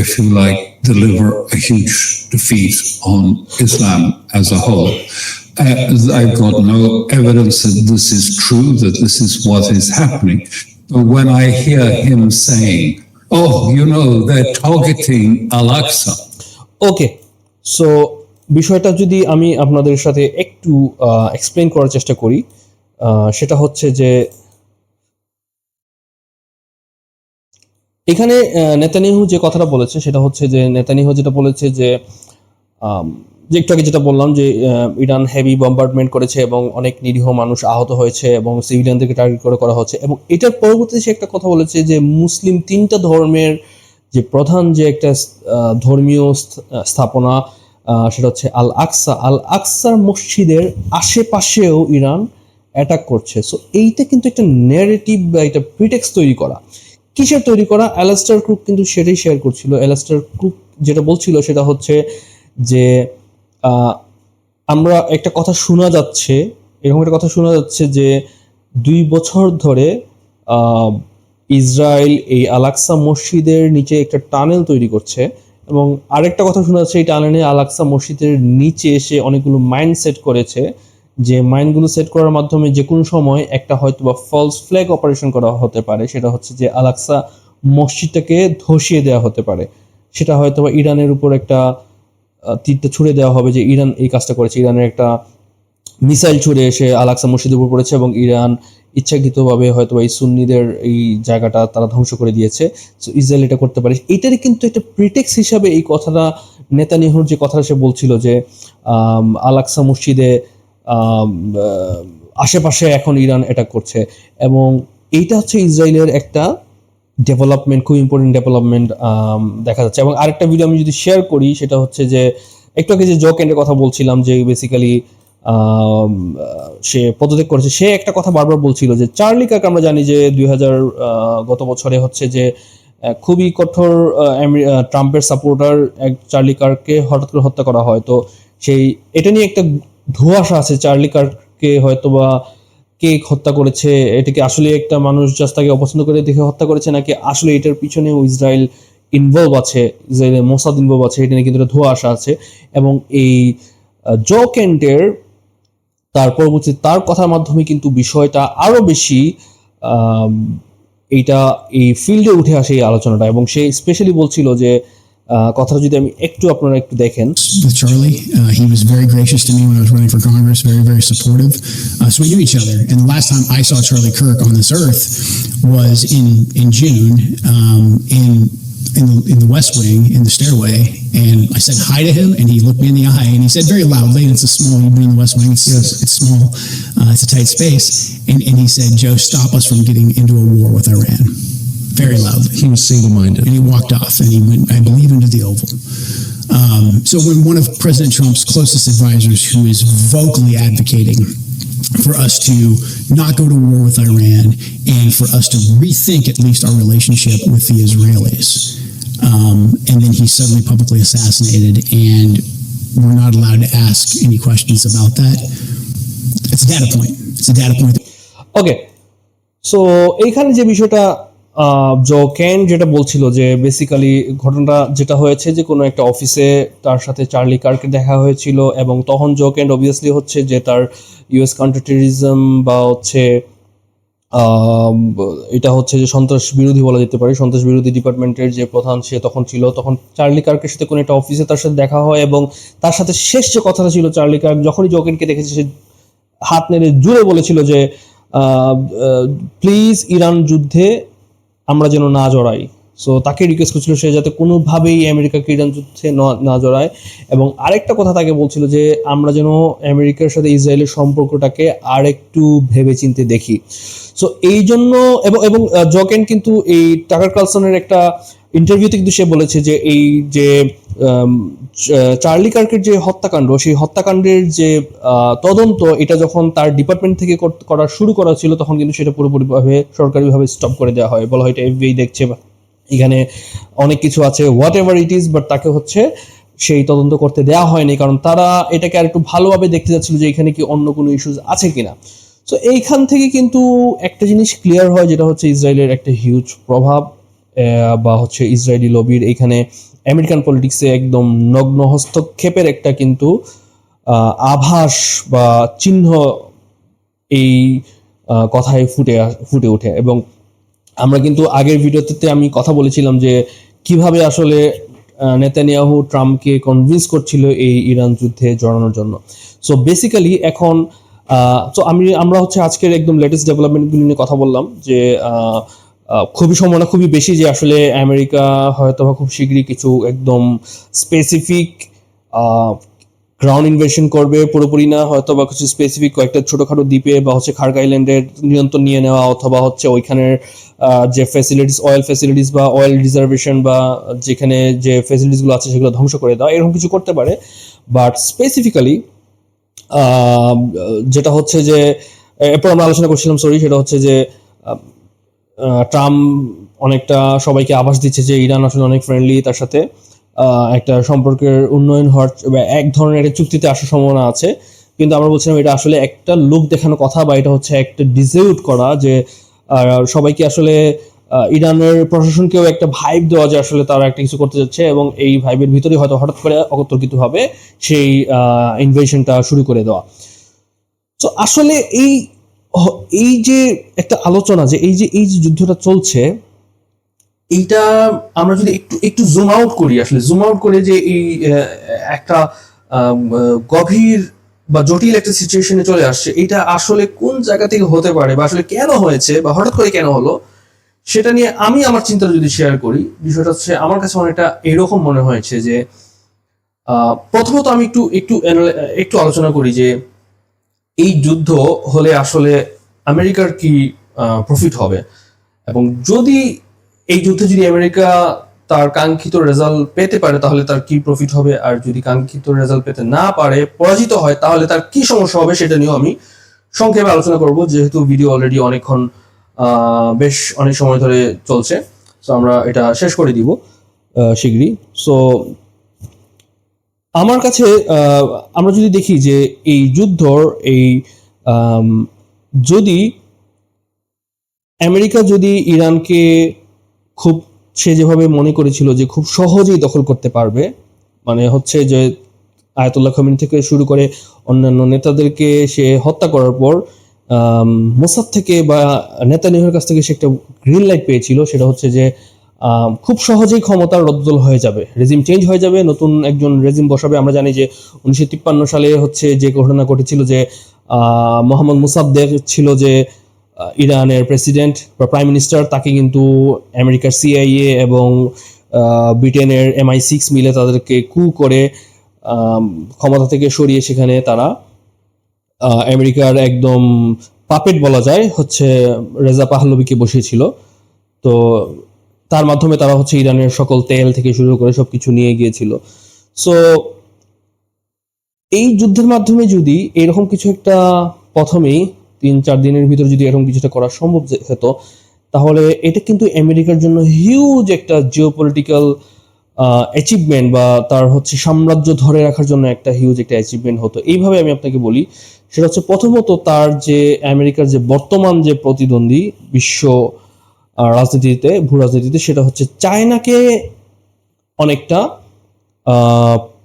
if you like, deliver a huge defeat on Islam as a whole. I've got no evidence that this is true, that this is what is happening. But when I hear him saying, oh, they're targeting Al-Aqsa. Okay, so বিষয়টা যদি আমি আপনাদের সাথে একটু explain করার চেষ্টা করি, সেটা হচ্ছে যে এখানে নেতানিয়াহু যে কথাটা বলেছে সেটা হচ্ছে যে নেতানিয়াহু যেটা বলেছে যে একটু আগে যেটা বললাম যে ইরান হেভি বম্বার্ডমেন্ট করেছে এবং অনেক নিরীহ মানুষ আহত হয়েছে এবং সিভিলিয়ানদেরকে টার্গেট করে করা হচ্ছে, এবং এটার পরবর্তীতে সে একটা কথা বলেছে যে মুসলিম 3টা ধর্মের যে প্রধান যে একটা ধর্মীয় স্থাপনা সেটা হচ্ছে আল আকসার মসজিদের আশেপাশেও ইরান অ্যাটাক করছে। সো এইটা কিন্তু একটা ন্যারেটিভ বা একটা প্রিটেক্স তৈরি করা। কিসের তৈরি করা? অ্যালাস্টার ক্রুক কিন্তু সেটাই শেয়ার করছিল। অ্যালাস্টার ক্রুক যেটা বলছিল সেটা হচ্ছে যে আমরা একটা কথা শোনা যাচ্ছে, এরকম একটা কথা শোনা যাচ্ছে যে 2 বছর ধরে ইসরায়েল এই আল-আকসা মসজিদের নিচে একটা টানেল তৈরি করছে, এবং আরেকটা কথা শোনা যাচ্ছে এই টানেলে আল-আকসা মসজিদের নিচে এসে অনেকগুলো মাইন সেট করেছে, যে মাইনগুলো সেট করার মাধ্যমে যে কোনো সময় একটা হয়তো বা ফলস ফ্ল্যাগ অপারেশন করা হতে পারে, সেটা হচ্ছে যে আল-আকসা মসজিদটাকে ধসিয়ে দেওয়া হতে পারে। সেটা হয়তো বা ইরানের উপর একটা তীরটা ছুড়ে দেওয়া হবে যে ইরান এই কাজটা করেছে, ইরানের একটা মিসাইল ছুড়ে এসে আল-আকসা মসজিদের উপর পড়েছে এবং ইরান ইচ্ছাকৃতভাবে হয়তো এই সুন্নিদের এই জায়গাটা তারা ধ্বংস করে দিয়েছে। সো ইসরায়েল এটা করতে পারে, এটারই কিন্তু একটা প্রিটেক্স হিসাবে এই কথাটা নেতানিয়াহুর যে কথাটা সে বলছিল যে আল-আকসা মসজিদে আশেপাশে এখন ইরান অ্যাটাক করছে, এবং এইটা হচ্ছে ইসরায়েলের একটা ডেভেলপমেন্ট, খুব ইম্পর্টেন্ট ডেভেলপমেন্ট দেখা যাচ্ছে। এবং আরেকটা ভিডিও আমি যদি শেয়ার করি, সেটা হচ্ছে যে একটু আগে যে জো কেন্টের কথা বলছিলাম, যে বেসিক্যালি সে পদত্যাগ করেছে, সে একটা কথা বারবার বলছিল যে চার্লি কার্ক, আমরা জানি যে 2000 গত বছরে হচ্ছে যে খুবই কঠোর ট্রাম্পের সাপোর্টার এক চার্লি কার্ককে হঠাৎ করে হত্যা করা হয়। তো সেই এটা নিয়ে একটা ধোঁয়াশা আছে, চার্লি কার্ককে হয়তোবা কে হত্যা করেছে, এটাকে আসলে একটা মানুষ জাস্ট তাকে অপছন্দ করে দেখে হত্যা করেছে, নাকি আসলে এটার পিছনেও ইসরায়েল ইনভলভ আছে, ইসরায়েলের মোসাদ ইনভলভ আছে, এটা নিয়ে কিন্তু একটা ধোঁয়াশা আছে। এবং এই জো কেন্টের তার পরবর্তী তার কথার মাধ্যমে কিন্তু বিষয়টা আরো বেশি এইটা এই ফিল্ডে উঠে আসে এই আলোচনাটা, এবং সে স্পেশালি বলছিল যে কথাটা যদি আমি আপনারা একটু দেখেন। With Charlie, he was very gracious to me when I was running for Congress, very, very supportive. So we knew each other. And the last time I saw Charlie Kirk on this earth was in June in the West Wing in the stairway, and I said hi to him, and he looked me in the eye, and he said very loudly, and it's a small, you've been in the West Wing, it's small, it's a tight space, and he said, "Joe, stop us from getting into a war with Iran." Very loudly. He was single-minded. And he walked off, and he went, I believe, into the Oval. So when one of President Trump's closest advisors, who is vocally advocating for us to not go to war with Iran and for us to rethink at least our relationship with the Israelis, and then he's suddenly publicly assassinated, and we're not allowed to ask any questions about that. It's a data point. It's a data point. Okay, so এইখানে যে বিষয়টা জো Kent যেটা বলছিল, যে basically ঘটনাটা যেটা হয়েছে যে কোনো একটা অফিসে তার সাথে চার্লি কার্কের দেখা হয়েছিল, এবং তখন জো কেন্ট অবভিয়াসলি হচ্ছে যে তার ইউএস কাউন্টার টেররিজম বা হচ্ছে এটা হচ্ছে যে সন্ত্রাস বিরোধী বলা যেতে পারে, সন্ত্রাস বিরোধী ডিপার্টমেন্টের যে প্রধান সে তখন ছিল, তখন চার্লি কার্কের সাথে কোনো একটা অফিসে তার সাথে দেখা হয়, এবং তার সাথে শেষ যে কথাটা ছিল, চার্লি কার্ক যখনই জো কেন্টকে দেখেছে সে হাত নেড়ে জুড়ে বলেছিল যে প্লিজ ইরান যুদ্ধে আমরা যেন না জড়াই। সো তাকে রিকোয়েস্ট করছিল সে যাতে কোনোভাবেই আমেরিকাকে ইরান যুদ্ধে না জড়ায়, এবং আরেকটা কথা তাকে বলছিল যে আমরা যেন আমেরিকার সাথে ইসরায়েলের সম্পর্কটাকে আরেকটু ভেবে চিন্তে দেখি। সো এই জন্য এবং জো কেন্ট কিন্তু এই টাকার কার্লসনের একটা ইন্টারভিউতে কিন্তু সে বলেছে যে এই যে চার্লি কার্কের যে হত্যাকাণ্ড, সেই হত্যাকাণ্ডের যে তদন্ত, এটা যখন তার ডিপার্টমেন্ট থেকে করা শুরু করা ছিল, তখন কিন্তু সেটা পুরোপুরিভাবে সরকারিভাবে স্টপ করে দেওয়া হয়, বলা হয় এটা এফবিআই দেখছে, এখানে অনেক কিছু আছে, what ever it is, but তাকে হচ্ছে সেই তদন্ত করতে দেওয়া হয়নি, কারণ তারা এটাকে আর একটু ভালোভাবে দেখতে যাচ্ছিল যে এখানে কি অন্য কোনো ইস্যুস আছে কিনা। সো এইখান থেকে কিন্তু একটা জিনিস ক্লিয়ার হয়, যেটা হচ্ছে ইসরায়েলের একটা হিউজ প্রভাব বা হচ্ছে ইসরায়েলি লবির এইখানে আমেরিকান পলিটিক্সে একদম নগ্ন হস্তক্ষেপের একটা কিন্তু আভাস বা চিহ্ন এই কথায় ফুটে ওঠে। এবং আমরা কিন্তু আগের ভিডিওতে আমি কথা বলেছিলাম যে কিভাবে আসলে নেতানিয়াহু ট্রাম্পকে কনভিন্স করছিল এই ইরান যুদ্ধে জড়ানোর জন্য। সো বেসিক্যালি এখন আমরা হচ্ছে আজকের একদম লেটেস্ট ডেভেলপমেন্টগুলি নিয়ে কথা বললাম, যে খুবই সম্ভাবনা খুবই বেশি যে আসলে আমেরিকা হয়তো খুব শীঘ্রই কিছু একদম স্পেসিফিক গ্রাউন্ড ইনভেশন করবে, পুরোপুরি না, হয়তো বা কিছু স্পেসিফিক কয়েকটা ছোটখাটো দ্বীপে বা হচ্ছে খার্গ আইল্যান্ডের নিয়ন্ত্রণ নিয়ে নেওয়া, অথবা হচ্ছে ওইখানের যে ফ্যাসিলিটিস, অয়েল ফ্যাসিলিটিস বা অয়েল রিজার্ভেশন বা যেখানে যে ফ্যাসিলিটিসগুলো আছে সেগুলো ধ্বংস করে দেওয়া, এরকম কিছু করতে পারে। বাট স্পেসিফিক্যালি যেটা হচ্ছে যে এরপর আমরা আলোচনা করছিলাম, সেটা হচ্ছে যে ট্রাম্প অনেকটা সবাইকে আভাস দিচ্ছে যে ইরান আসলে অনেক ফ্রেন্ডলি তার সাথে, একটা সম্পর্কের উন্নয়ন হওয়ার বা এক ধরনের একটা চুক্তিতে আসার সম্ভাবনা আছে। কিন্তু আমরা বলছিলাম এটা আসলে একটা লোক দেখানো কথা, বা এটা হচ্ছে একটা ডিসিউট করা যে সবাইকে আসলে ইরানের প্রশাসনকেও একটা ভাইব দেওয়া যে আসলে তারা একটা কিছু করতে যাচ্ছে, এবং এই ভাইবের ভিতরে হয়তো হঠাৎ করে অতর্কিতভাবে সেই ইনভেশনটা শুরু করে দেওয়া। তো আসলে এই যে একটা আলোচনা যে এই যে যুদ্ধটা চলছে, এইটা আমরা যদি একটু জুম আউট করি, আসলে জুম আউট করে যে এই একটা গভীর বা জটিল একটা সিচুয়েশনে চলে আসছে, এটা আসলে কোন জায়গা থেকে হতে পারে, বা আসলে কেন হয়েছে, বা হঠাৎ করে কেন হলো, সেটা নিয়ে আমি আমার চিন্তা যদি শেয়ার করি, বিষয়টা হচ্ছে আমার কাছে অনেকটা এরকম মনে হয়েছে যে প্রথমত আমি একটু আলোচনা করি যে এই যুদ্ধ হলে আসলে আমেরিকার কি প্রফিট হবে, এবং যদি এই যুদ্ধে যদি আমেরিকা তার কাঙ্ক্ষিত রেজাল্ট পেতে পারে তাহলে তার কি প্রফিট হবে, আর যদি কাঙ্ক্ষিত রেজাল্ট পেতে না পারে, পরাজিত হয়, তাহলে তার কি সমস্যা হবে, সেটা নিয়েও আমি সংক্ষেপে আলোচনা করব, যেহেতু ভিডিও অলরেডি অনেকক্ষণ বেশ অনেক সময় ধরে চলছে। সো আমরা এটা শেষ করে দিব শীঘ্রই। সো আমার কাছে আমরা যদি দেখি যে এই যুদ্ধর যদি আমেরিকা যদি ইরানকে খুব সে যেভাবে মনে করেছিল যে খুব সহজেই দখল করতে পারবে, মানে হচ্ছে যে আয়াতুল্লাহ খামেনি থেকে শুরু করে অন্যান্য নেতাদেরকে সে হত্যা করার পর মোসাদ থেকে বা নেতানিয়াহুর কাছ থেকে সে একটা গ্রিন লাইট পেয়েছিল, সেটা হচ্ছে যে খুব সহজেই ক্ষমতার রদবদল হয়ে যাবে, রেজিম চেঞ্জ হয়ে যাবে, নতুন একজন রেজিম বসাবে। আমরা জানি যে 1953 সালে হচ্ছে যে ঘটনা ঘটেছিল যে মোহাম্মদ মুসাদ্দেক ছিল যে ইরানের প্রেসিডেন্ট বা প্রাইম মিনিস্টার, তাকে কিন্তু আমেরিকার সিআইএ এবং ব্রিটেনের MI6 মিলে তাদেরকে কু করে ক্ষমতা থেকে সরিয়ে সেখানে তারা আমেরিকার একদম পাপেট বলা যায় হচ্ছে রেজা পাহলভিকে বসিয়েছিল। তো তার মাধ্যমে তারা হচ্ছে ইরানের সকল তেল থেকে শুরু করে সবকিছু নিয়ে গিয়েছিল। সো এই যুদ্ধের মাধ্যমে যদি এরকম কিছু একটা প্রথমেই 3-4 দিনের ভিতর যদি এরকম কিছুটা করা সম্ভব হতো, তাহলে এটা কিন্তু আমেরিকার জন্য হিউজ একটা জিওপলিটিক্যাল অ্যাচিভমেন্ট, বা তার হচ্ছে সাম্রাজ্য ধরে রাখার জন্য একটা হিউজ একটা অ্যাচিভমেন্ট হতো। এইভাবে আমি আপনাকে বলি, সেটা হচ্ছে প্রথমত তার যে আমেরিকার যে বর্তমান যে প্রতিদ্বন্দ্বী বিশ্ব রাজনীতিতে, ভূ রাজনীতিতে, সেটা হচ্ছে চায়নাকে অনেকটা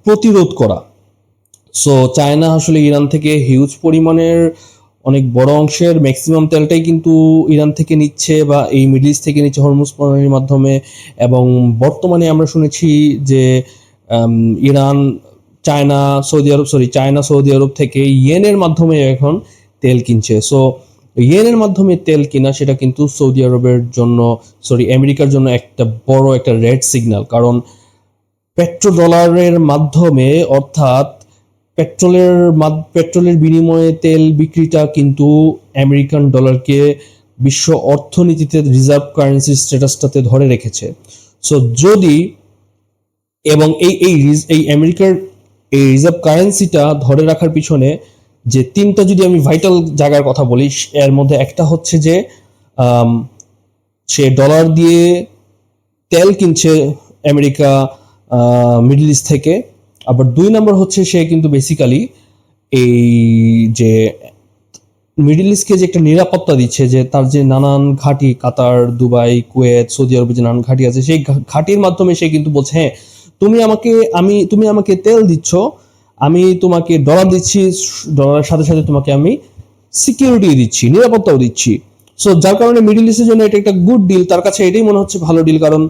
প্রতিরোধ করা। সো চায়না আসলে ইরান থেকে হিউজ পরিমাণের অনেক বড় অংশের ম্যাক্সিমাম তেলটাই কিন্তু ইরান থেকে নিচ্ছে, বা এই মিডল ইস্ট থেকে নিচ্ছে হরমুজ প্রণালীর মাধ্যমে। এবং বর্তমানে আমরা শুনেছি যে ইরান চায়না সৌদি আরব থেকে ইয়েনের মাধ্যমে এখন তেল কিনছে। সো ইয়েনের মাধ্যমে তেল কিনা, সেটা কিন্তু সৌদি আরবের জন্য আমেরিকার জন্য একটা বড় একটা রেড সিগন্যাল, কারণ পেট্রোডলারের মাধ্যমে, অর্থাৎ পেট্রোলের বিনিময়ে তেল বিক্রিটা কিন্তু আমেরিকান ডলারকে বিশ্ব অর্থনীতিতে রিজার্ভ কারেন্সির স্ট্যাটাসটাতে ধরে রেখেছে। সো যদি এবং এই আমেরিকার এই রিজার্ভ কারেন্সিটা ধরে রাখার পিছনে যে তিনটা যদি আমি ভাইটাল জায়গার কথা বলি, এর মধ্যে একটা হচ্ছে যে সে ডলার দিয়ে তেল কিনছে আমেরিকা মিডল ইস্ট থেকে। আবার 2 নম্বর হচ্ছে সে কিন্তু বেসিক্যালি এই যে মিডল ইস্টকে যে একটা নিরাপত্তা দিচ্ছে, যে তার যে নানান ঘাঁটি, কাতার, দুবাই, কুয়েত, সৌদি আরবে যে নানান ঘাঁটি আছে, সেই ঘাঁটির মাধ্যমে সে কিন্তু বলছে, হ্যাঁ তুমি আমাকে তেল দিচ্ছ, আমি তোমাকে ডলার দিচ্ছি, ডলারের সাথে সাথে তোমাকে আমি সিকিউরিটি দিচ্ছি, নিরাপত্তাও দিচ্ছি। সো যার কারণে মিডল ইস্টের জন্য এটা একটা গুড ডিল, তার কাছে এটাই মনে হচ্ছে ভালো ডিল, কারণ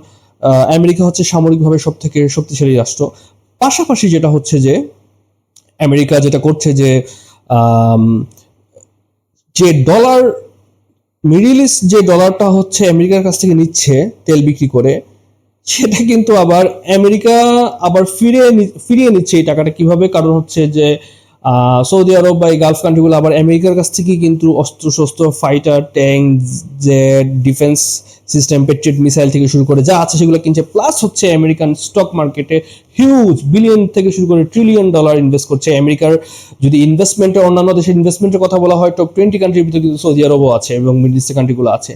আমেরিকা হচ্ছে সামরিকভাবে সব থেকে শক্তিশালী রাষ্ট্র। পাশাপাশি যেটা হচ্ছে যে আমেরিকা যেটা করছে যে ডলার, মিডল ইস্ট যে ডলারটা হচ্ছে আমেরিকার কাছ থেকে নিচ্ছে তেল বিক্রি করে, সেটা কিন্তু আবার আমেরিকা আবার ফিরিয়ে নিচ্ছে এই টাকাটা। কিভাবে? কারণ হচ্ছে যে সৌদি আরব বা এই গালফ কান্ট্রিগুলো আবার আমেরিকার কাছ থেকে কিন্তু অস্ত্র fighter, tank, jet, defence system, patriot missile থেকে শুরু করে যা আছে সেগুলো কিনছে। প্লাস হচ্ছে আমেরিকান স্টক মার্কেটে হিউজ বিলিয়ন থেকে শুরু করে ট্রিলিয়ন ডলার ইনভেস্ট করছে। আমেরিকার যদি ইনভেস্টমেন্টের, অন্যান্য দেশের ইনভেস্টমেন্টের কথা বলা হয়, টপ 20 কান্ট্রির ভিতরে কিন্তু সৌদি আরবও আছে এবং মিডল ইস্টের কান্ট্রিগুলো আছে।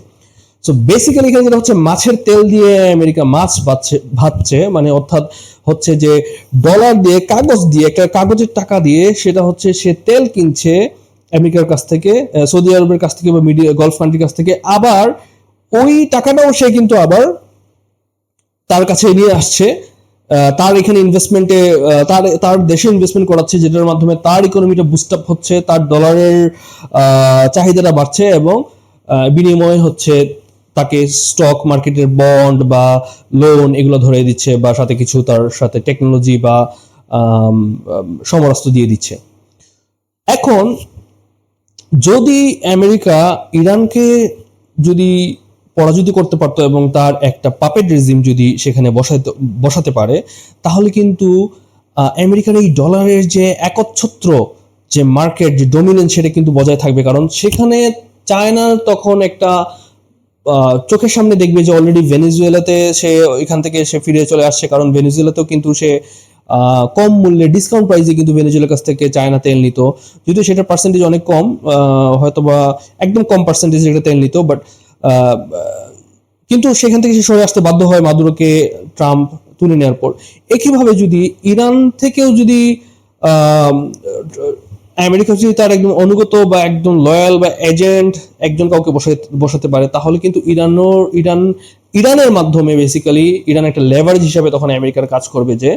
সো বেসিক্যালি এখানে যেটা হচ্ছে মাছের তেল দিয়ে আমেরিকা মাছ ভাবছে, মানে অর্থাৎ হচ্ছে যে ডলার দিয়ে, কাগজ দিয়ে, একটা কাগজের টাকা দিয়ে সেটা হচ্ছে সে তেল কিনছে আমেরিকার কাছ থেকে, সৌদি আরবের কাছ থেকে বা গলফ কান্ট্রির কাছ থেকে, আবার ওই টাকাটাও সে কিন্তু আবার তার কাছে নিয়ে আসছে, তার এখানে ইনভেস্টমেন্টে, তার দেশে ইনভেস্টমেন্ট করাচ্ছে, যেটার মাধ্যমে তার ইকোনমিটা বুস্ট আপ হচ্ছে, তার ডলারের চাহিদাটা বাড়ছে, এবং বিনিময়ে হচ্ছে তাকে স্টক মার্কেটের বন্ড বা লোন এগুলো ধরে দিচ্ছে, বা সাথে কিছু তার সাথে টেকনোলজি বা সমরাস্ত্র দিয়ে দিচ্ছে। এখন যদি আমেরিকা ইরানকে যদি পরাজিত করতে পারতো এবং তার একটা পাপেট রেজিম যদি সেখানে বসাতে পারে, তাহলে কিন্তু আমেরিকার এই ডলারের যে একচ্ছত্র যে মার্কেট, যে ডমিনেন্স, সেটা কিন্তু বজায় থাকবে। কারণ সেখানে চায়নার তখন একটা চোখের সামনে দেখবে যে অলরেডি ভেনেজুয়েলাতে সে এখান থেকে সে ফিরে চলে আসছে, কারণ ভেনেজুয়েলাতেও কিন্তু সে কম মূল্যে ডিসকাউন্ট প্রাইসে কিন্তু ভেনেজুয়েলার কাছ থেকে চায়না তেল নিত, যদিও সেটার পার্সেন্টেজ অনেক কম, হয়তোবা একদম কম পার্সেন্টেজ এটা তেল নিত, বাট কিন্তু সেখান থেকে সে সরে আসতে বাধ্য হয় মাদুরোকে ট্রাম্প তুলে নেওয়ার পর। একইভাবে যদি ইরান থেকেও যদি আমেরিকা যদি তার একদম অনুগত বা একদম লয়াল বা এজেন্ট একজন কাউকে বসাতে পারে, তাহলে কিন্তু ইরানের মাধ্যমে বেসিক্যালি ইরান একটা লেভারেজ হিসাবে তখন আমেরিকার কাজ করবে, যে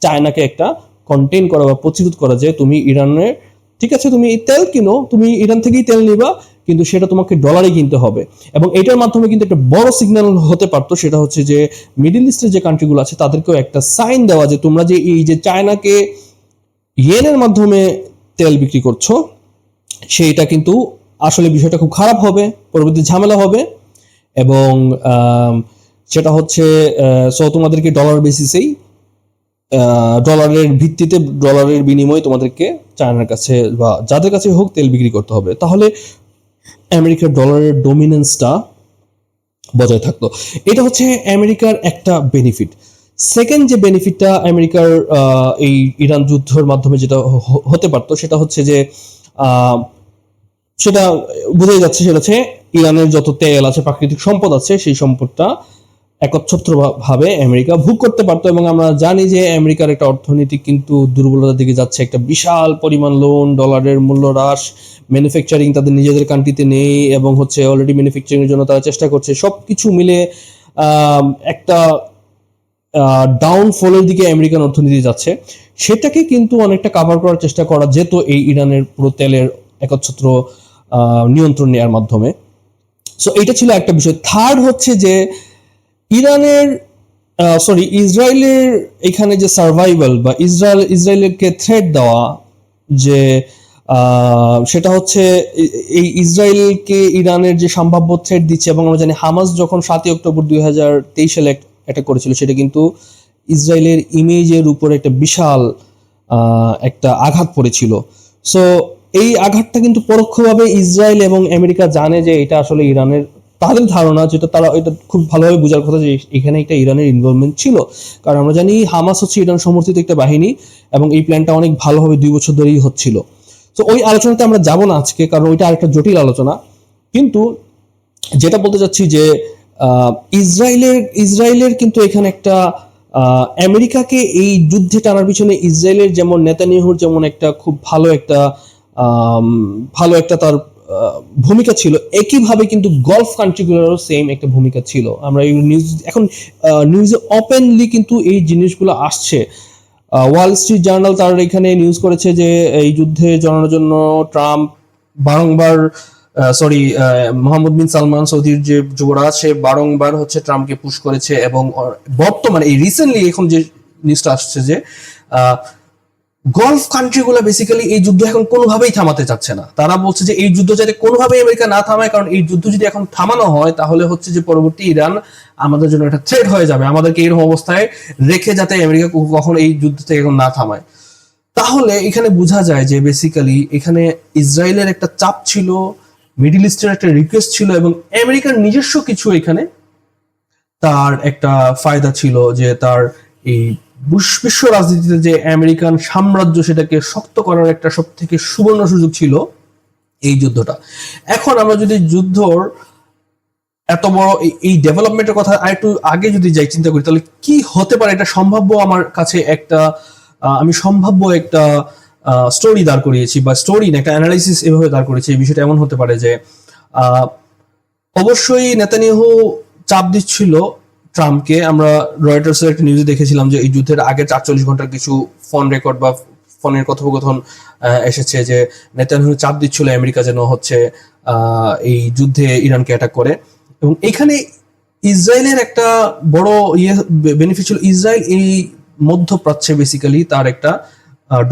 চায়নাকে একটা কন্টেইন করা বা প্রতিরোধ করা, যে তুমি ইরানের, ঠিক আছে তুমি তেল কিনো, তুমি ইরান থেকেই তেল নিবা, কিন্তু সেটা তোমাকে ডলারে কিনতে হবে। এবং এটার মাধ্যমে কিন্তু একটা বড় সিগন্যাল হতে পারতো, সেটা হচ্ছে যে মিডল ইস্টের যে কান্ট্রিগুলো আছে তাদেরকেও একটা সাইন দেওয়া, যে তোমরা যে এই যে চায়নাকে ইয়েনের মাধ্যমে তেল বিক্রি করছো, সেইটা কিন্তু আসলে বিষয়টা খুব খারাপ হবে, পরবর্তী ঝামেলা হবে, এবং সেটা হচ্ছে সো তোমাদেরকে ডলার বেসিসেই, ডলারের ভিত্তিতে, ডলারের বিনিময়ে তোমাদেরকে চায়নার কাছে বা যাদের কাছে হোক তেল বিক্রি করতে হবে। তাহলে আমেরিকার ডলারের ডমিনেন্সটা বজায় থাকতো। এটা হচ্ছে আমেরিকার একটা বেনিফিট। সেকেন্ড যে বেনিফিটটা আমেরিকার এই ইরান যুদ্ধের মাধ্যমে যেটা হতে পারতো, সেটা হচ্ছে যে সেটা বোঝাই যাচ্ছে, সেটা হচ্ছে ইরানের যত তেল আছে, প্রাকৃতিক সম্পদ আছে, সেই সম্পদটা একচ্ছত্র ভাবে আমেরিকা ভোগ করতে পারতো। এবং আমরা জানি যে আমেরিকার একটা অর্থনীতি কিন্তু দুর্বলতার দিকে যাচ্ছে, একটা বিশাল পরিমাণ লোন, ডলারের মূল্য হ্রাস, ম্যানুফ্যাকচারিং তাদের নিজেদের কান্ট্রিতে নেই, এবং হচ্ছে অলরেডি ম্যানুফ্যাকচারিং এর জন্য তারা চেষ্টা করছে, সবকিছু মিলে একটা ডাউনফলের দিকে আমেরিকান অর্থনীতি যাচ্ছে। সেটাকে কিন্তু অনেকটা কাভার করার চেষ্টা করা যেত এই ইরানের পুরো তেলের একচ্ছত্র নিয়ন্ত্রণ নেওয়ার মাধ্যমে। সো এটা ছিল একটা বিষয়। থার্ড হচ্ছে যে ইসরায়েলের এখানে যে সার্ভাইভাল বা ইসরায়েলকে থ্রেট দেওয়া, যে সেটা হচ্ছে এই ইসরায়েলকে ইরানের যে সম্ভাব্য থ্রেট দিচ্ছে, এবং আমরা জানি হামাস যখন 7 অক্টোবর 2023 সালে অ্যাটাক করেছিল, সেটা কিন্তু ইসরায়েলের ইমেজের উপর একটা বিশাল একটা আঘাত পড়েছিল। সো এই আঘাতটা কিন্তু পরোক্ষভাবে ইসরায়েল এবং আমেরিকা জানে যে এটা আসলে ইরানের, তাদের ধারণা, যেটা তারা এটা খুব ভালোভাবে বোঝার কথা, যে এখানে একটা ইরানের ইনভলভমেন্ট ছিল। কারণ আমরা জানি হামাস হচ্ছে ইরান সমর্থিত একটা বাহিনী, এবং এই প্ল্যানটা অনেক ভালোভাবে 2 বছর ধরেই হচ্ছিল। তো ওই আলোচনাতে আমরা যাব না আজকে, কারণ ওইটা আরেকটা জটিল আলোচনা। কিন্তু যেটা বলতে চাচ্ছি যে ইসরায়েলের কিন্তু এখানে একটা আমেরিকাকে এই যুদ্ধে টানার পিছনে ইসরায়েলের যেমন নেতানিয়াহুর যেমন একটা খুব ভালো একটা তার ভূমিকা ছিল, একইভাবে কিন্তু গলফ কান্ট্রিগুলোরও সেম একটা ভূমিকা ছিল। আমরা এই নিউজে ওপেনলি কিন্তু এই জিনিসগুলো আসছে। ওয়াল স্ট্রিট জার্নাল তার এখানে নিউজ করেছে যে এই যুদ্ধে জড়ানোর জন্য ট্রাম্প বারংবার মোহাম্মদ বিন সালমান, সৌদির যে যুবরাজ, সে বারংবার হচ্ছে ট্রাম্পকে পুশ করেছে। এবং বর্তমানে এই রিসেন্টলি এখন যে নিউজটা আসছে যে গলফ কান্ট্রিগুলো বেসিক্যালি এই যুদ্ধ এখন কোনোভাবেই থামাতে চাচ্ছে না। তারা বলছে যে এই যুদ্ধ যাতে কোনোভাবেই আমেরিকা না থামায়, কারণ এই যুদ্ধ যদি এখন থামানো হয়, তাহলে হচ্ছে যে পরবর্তী ইরান আমাদের জন্য একটা থ্রেট হয়ে যাবে, আমাদেরকে এরকম অবস্থায় রেখে যাতে আমেরিকা কখনো এই যুদ্ধ থেকে এখন না থামায়। তাহলে এখানে বোঝা যায় যে বেসিক্যালি এখানে ইসরায়েলের একটা চাপ ছিল, মিডল ইস্টের একটা রিকোয়েস্ট ছিল, এবং আমেরিকার নিজস্ব কিছু এখানে তার একটা ফায়দা ছিল, যে তার এই বিশ্ব রাজনীতিতে যে আমেরিকান সাম্রাজ্য, সেটাকে শক্ত করার একটা সব থেকে সুবর্ণ সুযোগ ছিল এই যুদ্ধটা। এখন আমরা যদি যুদ্ধর এত বড় এই ডেভেলপমেন্টের কথা আর একটু আগে যদি যাই চিন্তা করি, তাহলে কি হতে পারে এটা সম্ভাব্য, আমার কাছে একটা আমি সম্ভাব্য একটা স্টোরি দাঁড় করিয়েছি, বা স্টোরি না, একটা অ্যানালাইসিস এভাবে দাঁড় করেছি। এই বিষয়টা এমন হতে পারে যে অবশ্যই নেতানিয়াহু চাপ দিচ্ছিল ট্রাম্পকে। আমরা রয়টার্সের একটা নিউজে দেখেছিলাম যে এই যুদ্ধের আগে 48 ঘন্টার কিছু ফোন রেকর্ড বা ফোনের কথোপকথন এসেছে যে নেতানিয়াহু চাপ দিচ্ছিল আমেরিকা যেন হচ্ছে এই যুদ্ধে ইরানকে অ্যাটাক করে। এবং এখানে ইসরায়েলের একটা বড় বেনিফিট ছিল, ইসরায়েল এই মধ্যপ্রাচ্যে বেসিক্যালি তার একটা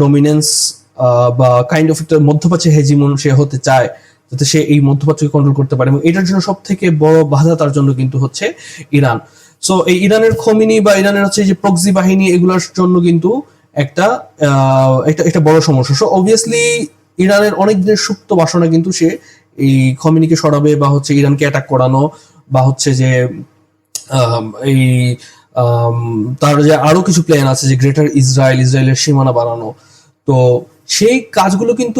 ডমিনেন্স বা কাইন্ড অফ একটা মধ্যপ্রাচ্যে হেজিমন সে হতে চায়, যাতে সে এই মধ্যপ্রাচ্যকে কন্ট্রোল করতে পারে। এবং এটার জন্য সব থেকে বড় বাধা তার জন্য কিন্তু হচ্ছে ইরান। সো এই ইরানের খমিনি বা ইরানের হচ্ছে যে প্রক্সি বাহিনী, এগুলোর জন্য কিন্তু একটা বড় সমস্যা। সো অবভিয়াসলি ইরানের অনেক দিনের সুপ্ত বাসনা কিন্তু সে এই খমিনিকে সরাবে, বা হচ্ছে ইরানকে অ্যাটাক করানো, বা হচ্ছে যে এই তার যে আরো কিছু প্ল্যান আছে যে গ্রেটার ইসরায়েলের সীমানা বাড়ানো। তো সেই কাজগুলো কিন্তু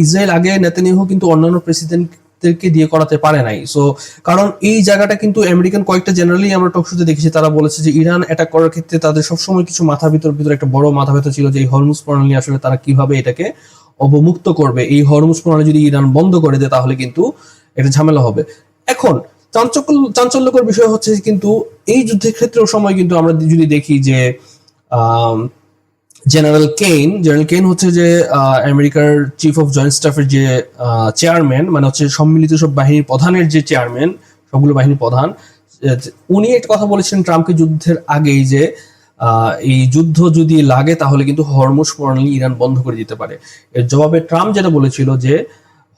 ইসরায়েল আগে নেতানিয়াহু কিন্তু অন্যান্য প্রেসিডেন্টদেরকে দিয়ে করাতে পারে নাই। সো কারণ এই জায়গাটা কিন্তু আমেরিকান কয়েকটা জেনারেলি আমরা টকশোতে দেখেছি, তারা বলেছে যে ইরান অ্যাটাক করার ক্ষেত্রে তাদের সবসময় কিছু মাথা ভিতর একটা বড় মাথা ব্যথা ছিল যে এই হরমুজ প্রণালী আসলে তারা কিভাবে এটাকে অবমুক্ত করবে। এই হরমুজ প্রণালী যদি ইরান বন্ধ করে দেয় তাহলে কিন্তু এটা ঝামেলা হবে। এখন চাঞ্চল্যকর বিষয় হচ্ছে কিন্তু এই যুদ্ধের ক্ষেত্রেও সময় কিন্তু আমরা যদি দেখি যে জেনারেল কেইন হচ্ছে যে আমেরিকার চিফ অফ জয়েন্ট স্টাফের যে চেয়ারম্যান, মানে হচ্ছে সম্মিলিত সব বাহিনীর প্রধানের যে চেয়ারম্যান, সবগুলো বাহিনীর প্রধান, উনি একটা কথা বলেছেন ট্রাম্পকে যুদ্ধের আগেই যে এই যুদ্ধ যদি লাগে তাহলে কিন্তু হরমুজ প্রণালী ইরান বন্ধ করে দিতে পারে। এর জবাবে ট্রাম্প যেটা বলেছিল যে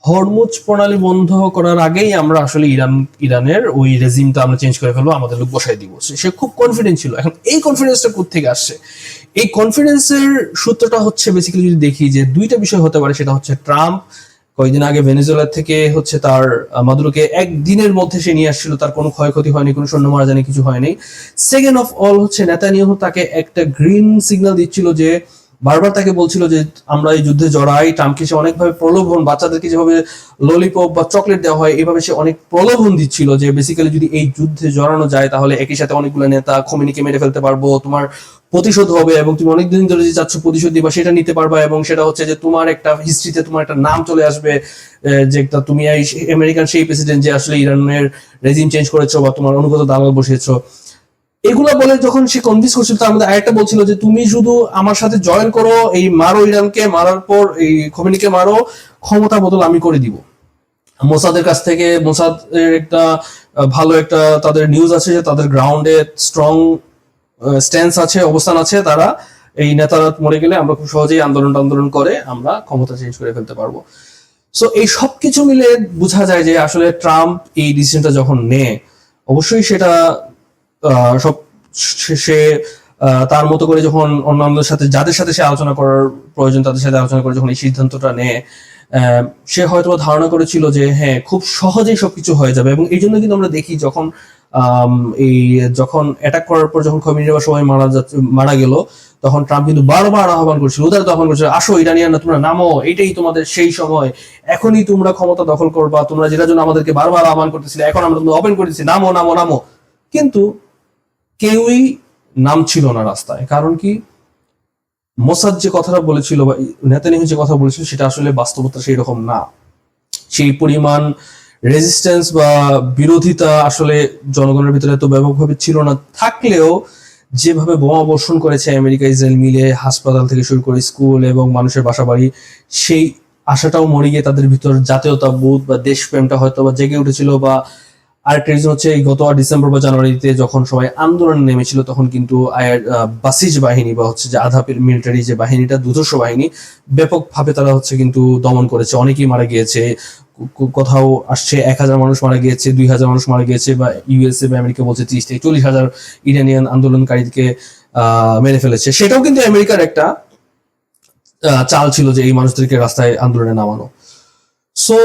হরমুজ প্রণালী বন্ধ করার আগেই আমরা আসলে ইরানের ওই রেজিমটা আমরা চেঞ্জ করে ফেলবো, আমাদের লোক বসাই দিব। সে খুব কনফিডেন্ট ছিল। এখন এই কনফিডেন্সটা কোত্থেকে আসছে? এই কনফিডেন্সের সূত্রটা হচ্ছে বেসিক্যালি যদি দেখি যে দুইটা বিষয় হতে পারে। সেটা হচ্ছে ট্রাম্প কয়েকদিন আগে ভেনেজুয়েলা থেকে হচ্ছে তার মাদুরোকে একদিনের মধ্যে সে নিয়ে আসছিল, তার কোনো ক্ষয়ক্ষতি হয়নি, কোনো সৈন্য মারা যায়নি, কিছু হয়নি। সেকেন্ড অফ অল হচ্ছে নেতানিয়াহু তাকে একটা গ্রিন সিগন্যাল দিচ্ছিল, যে বারবার তাকে বলছিল যে আমরা এই যুদ্ধে জড়াই। ট্রাম্পকে সে অনেকভাবে প্রলোভন, বাচ্চাদেরকে যেভাবে ললিপপ বা চকলেট দেওয়া হয় এভাবে সে অনেক প্রলোভন দিচ্ছিল যে বেসিক্যালি যদি এই যুদ্ধে জড়ানো যায় তাহলে একই সাথে অনেকগুলো নেতা খোমেনিকে মেরে ফেলতে পারবো, তোমার প্রতিশোধ হবে, এবং তুমি অনেকদিন ধরে যে চাচ্ছ প্রতিশোধ দিবা সেটা নিতে পারবা, এবং সেটা হচ্ছে যে তোমার একটা হিস্ট্রিতে তোমার একটা নাম চলে আসবে যে তুমি আমেরিকান সেই প্রেসিডেন্ট যে আসলে ইরানের রেজিম চেঞ্জ করেছো বা তোমার অনুগত দালাল বসিয়েছো। এগুলো বলে যখন সে কনভিন্স করছিল, তার মধ্যে আরেকটা বলছিল যে তুমি শুধু আমার সাথে জয়েন করো, এই মারো ইরানকে, মারার পর এই খোমেনিকে মারো, ক্ষমতা বদল আমি করে দিব। মোসাদের কাছ থেকে মোসাদের একটা ভালো একটা তাদের নিউজ আছে যে তাদের গ্রাউন্ডে স্ট্রং স্ট্যান্স আছে, অবস্থান আছে। তারা এই নেতারা মরে গেলে আমরা খুব সহজেই আন্দোলন করে আমরা ক্ষমতা চেঞ্জ করে ফেলতে পারবো। সো এই সবকিছু মিলে বোঝা যায় যে আসলে ট্রাম্প এই ডিসিশনটা যখন নেয়, অবশ্যই সেটা সব সে তার মতো করে যখন অন্যান্যদের সাথে যাদের সাথে সে আলোচনা করার প্রয়োজন তাদের সাথে আলোচনা করে যখন এই সিদ্ধান্তটা নেয়, সে হয়তো ধারণা করেছিল যে হ্যাঁ খুব সহজেই সবকিছু হয়ে যাবে। এবং এই জন্য কিন্তু আমরা দেখি যখন যখন অ্যাটাক করার পর যখন খোমেনির সবাই মারা গেল, তখন ট্রাম্প কিন্তু বারবার আহ্বান করছিল, উদারত আহ্বান করছিল, আসো ইরানিয়ানরা তোমরা নামো, এটাই তোমাদের সেই সময়, এখনই তোমরা ক্ষমতা দখল করবা, তোমরা যেটার জন্য আমাদেরকে বারবার আহ্বান করতেছিলে, এখন আমরা তোমরা ওপেন করে দিচ্ছি, নামো নামো নামো। কিন্তু কেউই নামছিল না রাস্তায়। কারণ কি, মোসাদ যে কথাটা বলেছিল বা নেতানিয়াহু যে কথা বলেছিল সেটা আসলে বাস্তবতা সেই রকম না। সেই পরিমাণ রেজিস্ট্যান্স বা বিরোধিতা আসলে জনগণের ভিতরে এত ব্যাপকভাবে ছিল না। থাকলেও যেভাবে বোমা বর্ষণ করেছে আমেরিকা ইসরায়েল মিলে, হাসপাতাল থেকে শুরু করে স্কুল এবং মানুষের বাসাবাড়ি, সেই আশাটাও মরে গিয়ে তাদের ভিতর জাতীয়তাবোধ বা দেশপ্রেমটা হয়তো বা জেগে উঠেছিল। বা আরেকটা রিজন হচ্ছে গত ডিসেম্বর বা জানুয়ারিতে যখন সবাই আন্দোলনে নেমেছিল তখন কিন্তু বাসিজ বাহিনী বা হচ্ছে যে আধা মিলিটারি যে বাহিনীটা, দুধর্ষ বাহিনী, ব্যাপকভাবে তারা হচ্ছে কিন্তু দমন করেছে। অনেকেই মারা গিয়েছে, কোথাও আসছে 1000 মানুষ মারা গিয়েছে, 2000 মানুষ মারা গিয়েছে, বা ইউএসএ বা আমেরিকা বলছে 30 থেকে 40,000 ইরানিয়ান আন্দোলনকারীকে মেরে ফেলেছে। সেটাও কিন্তু আমেরিকার একটা চাল ছিল যে এই মানুষদেরকে রাস্তায় আন্দোলনে নামানো। সো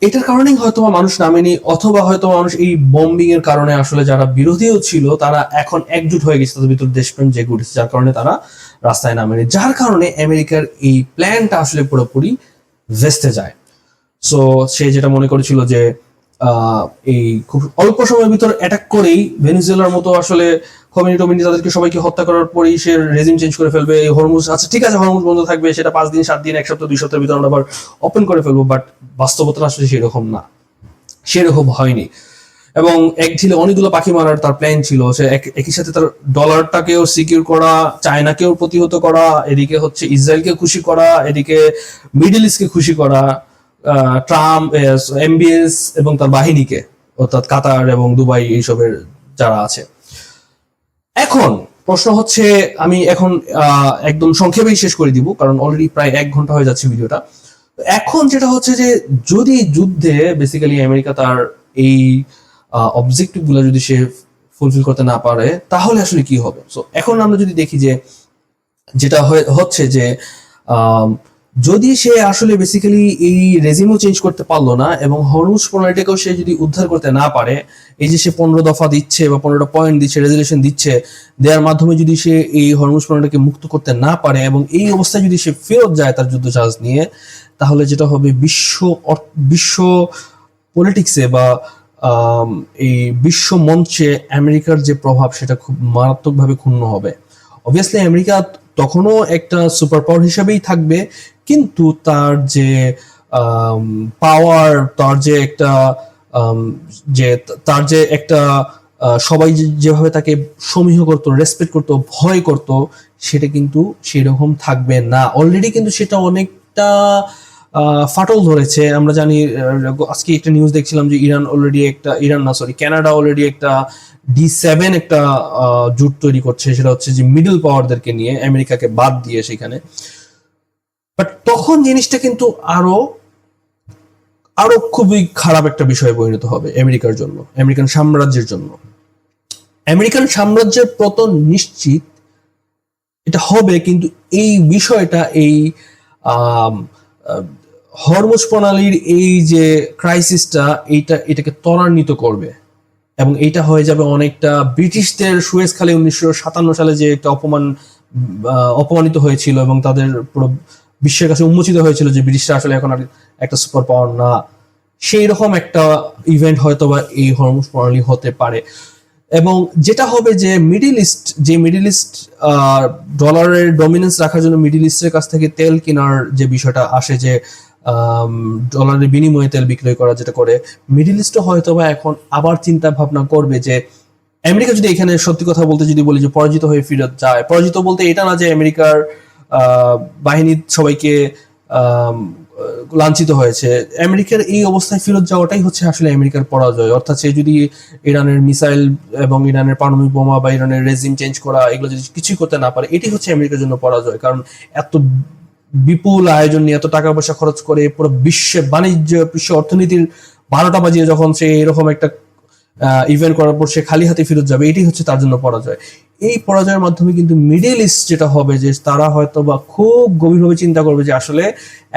এটার কারণেই হয়তো মানুষ নামেনি, অথবা হয়তো মানুষ এই বম্বিং এর কারণে আসলে যারা বিরোধীও ছিল তারা এখন একজুট হয়ে গেছে, তাদের ভিতর দেশপ্রেম জেগে উঠেছে, যার কারণে তারা রাস্তায় নামেনি, যার কারণে আমেরিকার এই প্ল্যানটা আসলে পুরোপুরি ভেস্তে যায়। সো সে যেটা মনে করেছিল যে এই খুব অল্প সময়ের ভিতর অ্যাটাক করেই ভেনেজুয়েলার মতো আসলে খোমেনি তাদেরকে সবাইকে হত্যা করার পরেই সে রেজিম চেঞ্জ করে ফেলবে, এই হরমুজ আচ্ছা ঠিক আছে হরমুজ বন্ধ থাকবে, সেটা 5 দিন 7 দিন 1 সপ্তাহ 2 সপ্তাহের ভিতর আমরা আবার ওপেন করে ফেলবো, বাট বাস্তবতা আসলে সেরকম না, সেরকম হয়নি। এবং এক ঢিলে অনেকগুলো পাখি মারার তার প্ল্যান ছিল, সে একই সাথে তার ডলারটাকেও সিকিউর করা, চায়নাকেও প্রতিহত করা, এদিকে হচ্ছে ইসরায়েলকে খুশি করা, এদিকে মিডল ইস্টকে খুশি করা, ট্রাম্প এমবিএস এবং তার বাহিনীকে, অর্থাৎ কাতার এবং দুবাই এইসবের যারা আছে। এখন প্রশ্ন হচ্ছে, আমি এখন একদম সংক্ষেপেই শেষ করে দিব কারণ অলরেডি প্রায় 1 ঘন্টা হয়ে যাচ্ছে ভিডিওটা। এখন যেটা হচ্ছে যে যদি যুদ্ধে বেসিক্যালি আমেরিকা তার এই অবজেক্টিভ গুলো যদি সে ফুলফিল করতে না পারে তাহলে আসলে কি হবে। সো এখন আমরা যদি দেখি যে যেটা হচ্ছে যে যদি সে আসলে বেসিক্যালি এই রেজিমও চেঞ্জ করতে পারলো না এবং হরমুজ প্রণালীটাকেও সে যদি উদ্ধার করতে না পারে, এই যে সে 15 দফা দিচ্ছে বা 15টা পয়েন্ট দিচ্ছে, রেজলিউশন দিচ্ছে, দেওয়ার মাধ্যমে যদি সে এই হরমুজ প্রণালীটাকে মুক্ত করতে না পারে এবং এই অবস্থায় যদি সে ফেরত যায় তার যুদ্ধ জাহাজ নিয়ে, তাহলে যেটা হবে বিশ্ব পলিটিক্সে বা এই বিশ্ব মঞ্চে আমেরিকার যে প্রভাব সেটা খুব মারাত্মকভাবে ক্ষুণ্ণ হবে। অবভিয়াসলি আমেরিকা তখনও একটা সুপার পাওয়ার হিসেবেই থাকবে, কিন্তু তার যে পাওয়ার, তার যে একটা সবাই যেভাবে তাকে সমীহ করতো, রেসপেক্ট করতো, ভয় করতো, সেটা কিন্তু সেরকম থাকবে না। অলরেডি কিন্তু সেটা অনেকটা ফাটল ধরেছে। আমরা জানি, আজকে একটা নিউজ দেখছিলাম যে কানাডা অলরেডি একটা D7 একটা জোট তৈরি করছে, সেটা হচ্ছে যে মিডল পাওয়ারদেরকে নিয়ে, আমেরিকাকে বাদ দিয়ে সেখানে। বাট তখন জিনিসটা কিন্তু আরো খুবই খারাপ একটা বিষয়ে পরিণত হবে আমেরিকার জন্য, আমেরিকান সাম্রাজ্যের জন্য। আমেরিকান সাম্রাজ্যের পতন নিশ্চিত, এটা হবে, কিন্তু এই বিষয়টা এই হরমুজ প্রণালীর এই যে ক্রাইসিসটা এটাকে ত্বরান্বিত করবে এবং এটা হয়ে যাবে অনেকটা ব্রিটিশদের সুয়েজ খালে 1957 সালে যে একটা অপমানিত হয়েছিল এবং তাদের পুরো বিশ্বের কাছে উন্মোচিত হয়েছিল যে ব্রিটিশরা আসলে এখন আর একটা সুপার পাওয়ার না, সেই রকম একটা ইভেন্ট হয়তো বা এই হরমুজ প্রণালী হতে পারে। এবং যেটা হবে যে মিডল ইস্ট ডলারের ডমিনেন্স রাখার জন্য মিডল ইস্টের কাছ থেকে তেল কেনার যে বিষয়টা আসে, যে ডলারের বিনিময়ে তেল বিক্রয় করা, যেটা করে মিডল ইস্টও হয়তো বা এখন আবার চিন্তা ভাবনা করবে যে আমেরিকা যদি এখানে সত্যি কথা বলতে যদি বলি যে পরাজিত হয়ে ফিরত যায়, পরাজিত বলতে এটা না যে আমেরিকার বাহিনী সবাইকে লাঞ্ছিত হয়েছে, আমেরিকার এই অবস্থায় ফেরত যাওয়াটাই হচ্ছে আসলে আমেরিকার পরাজয়। অর্থাৎ সে যদি ইরানের মিসাইল এবং ইরানের পারমাণবিক বোমা বা ইরানের রেজিম চেঞ্জ করা এগুলো যদি কিছুই করতে না পারে, এটি হচ্ছে আমেরিকার জন্য পরাজয়। কারণ এত বিপুল আয়োজন নিয়ে এত টাকা পয়সা খরচ করে পুরো বিশ্ব অর্থনীতির 12টা বাজিয়ে যখন সে এরকম একটা ইভেন্ট করার পর সে খালি হাতে ফেরত যাবে, এটি হচ্ছে তার জন্য পরাজয়। এই পরাজয়ের মাধ্যমে কিন্তু মিডল ইস্ট যেটা হবে যে তারা হয়তো বা খুব গভীরভাবে চিন্তা করবে যে আসলে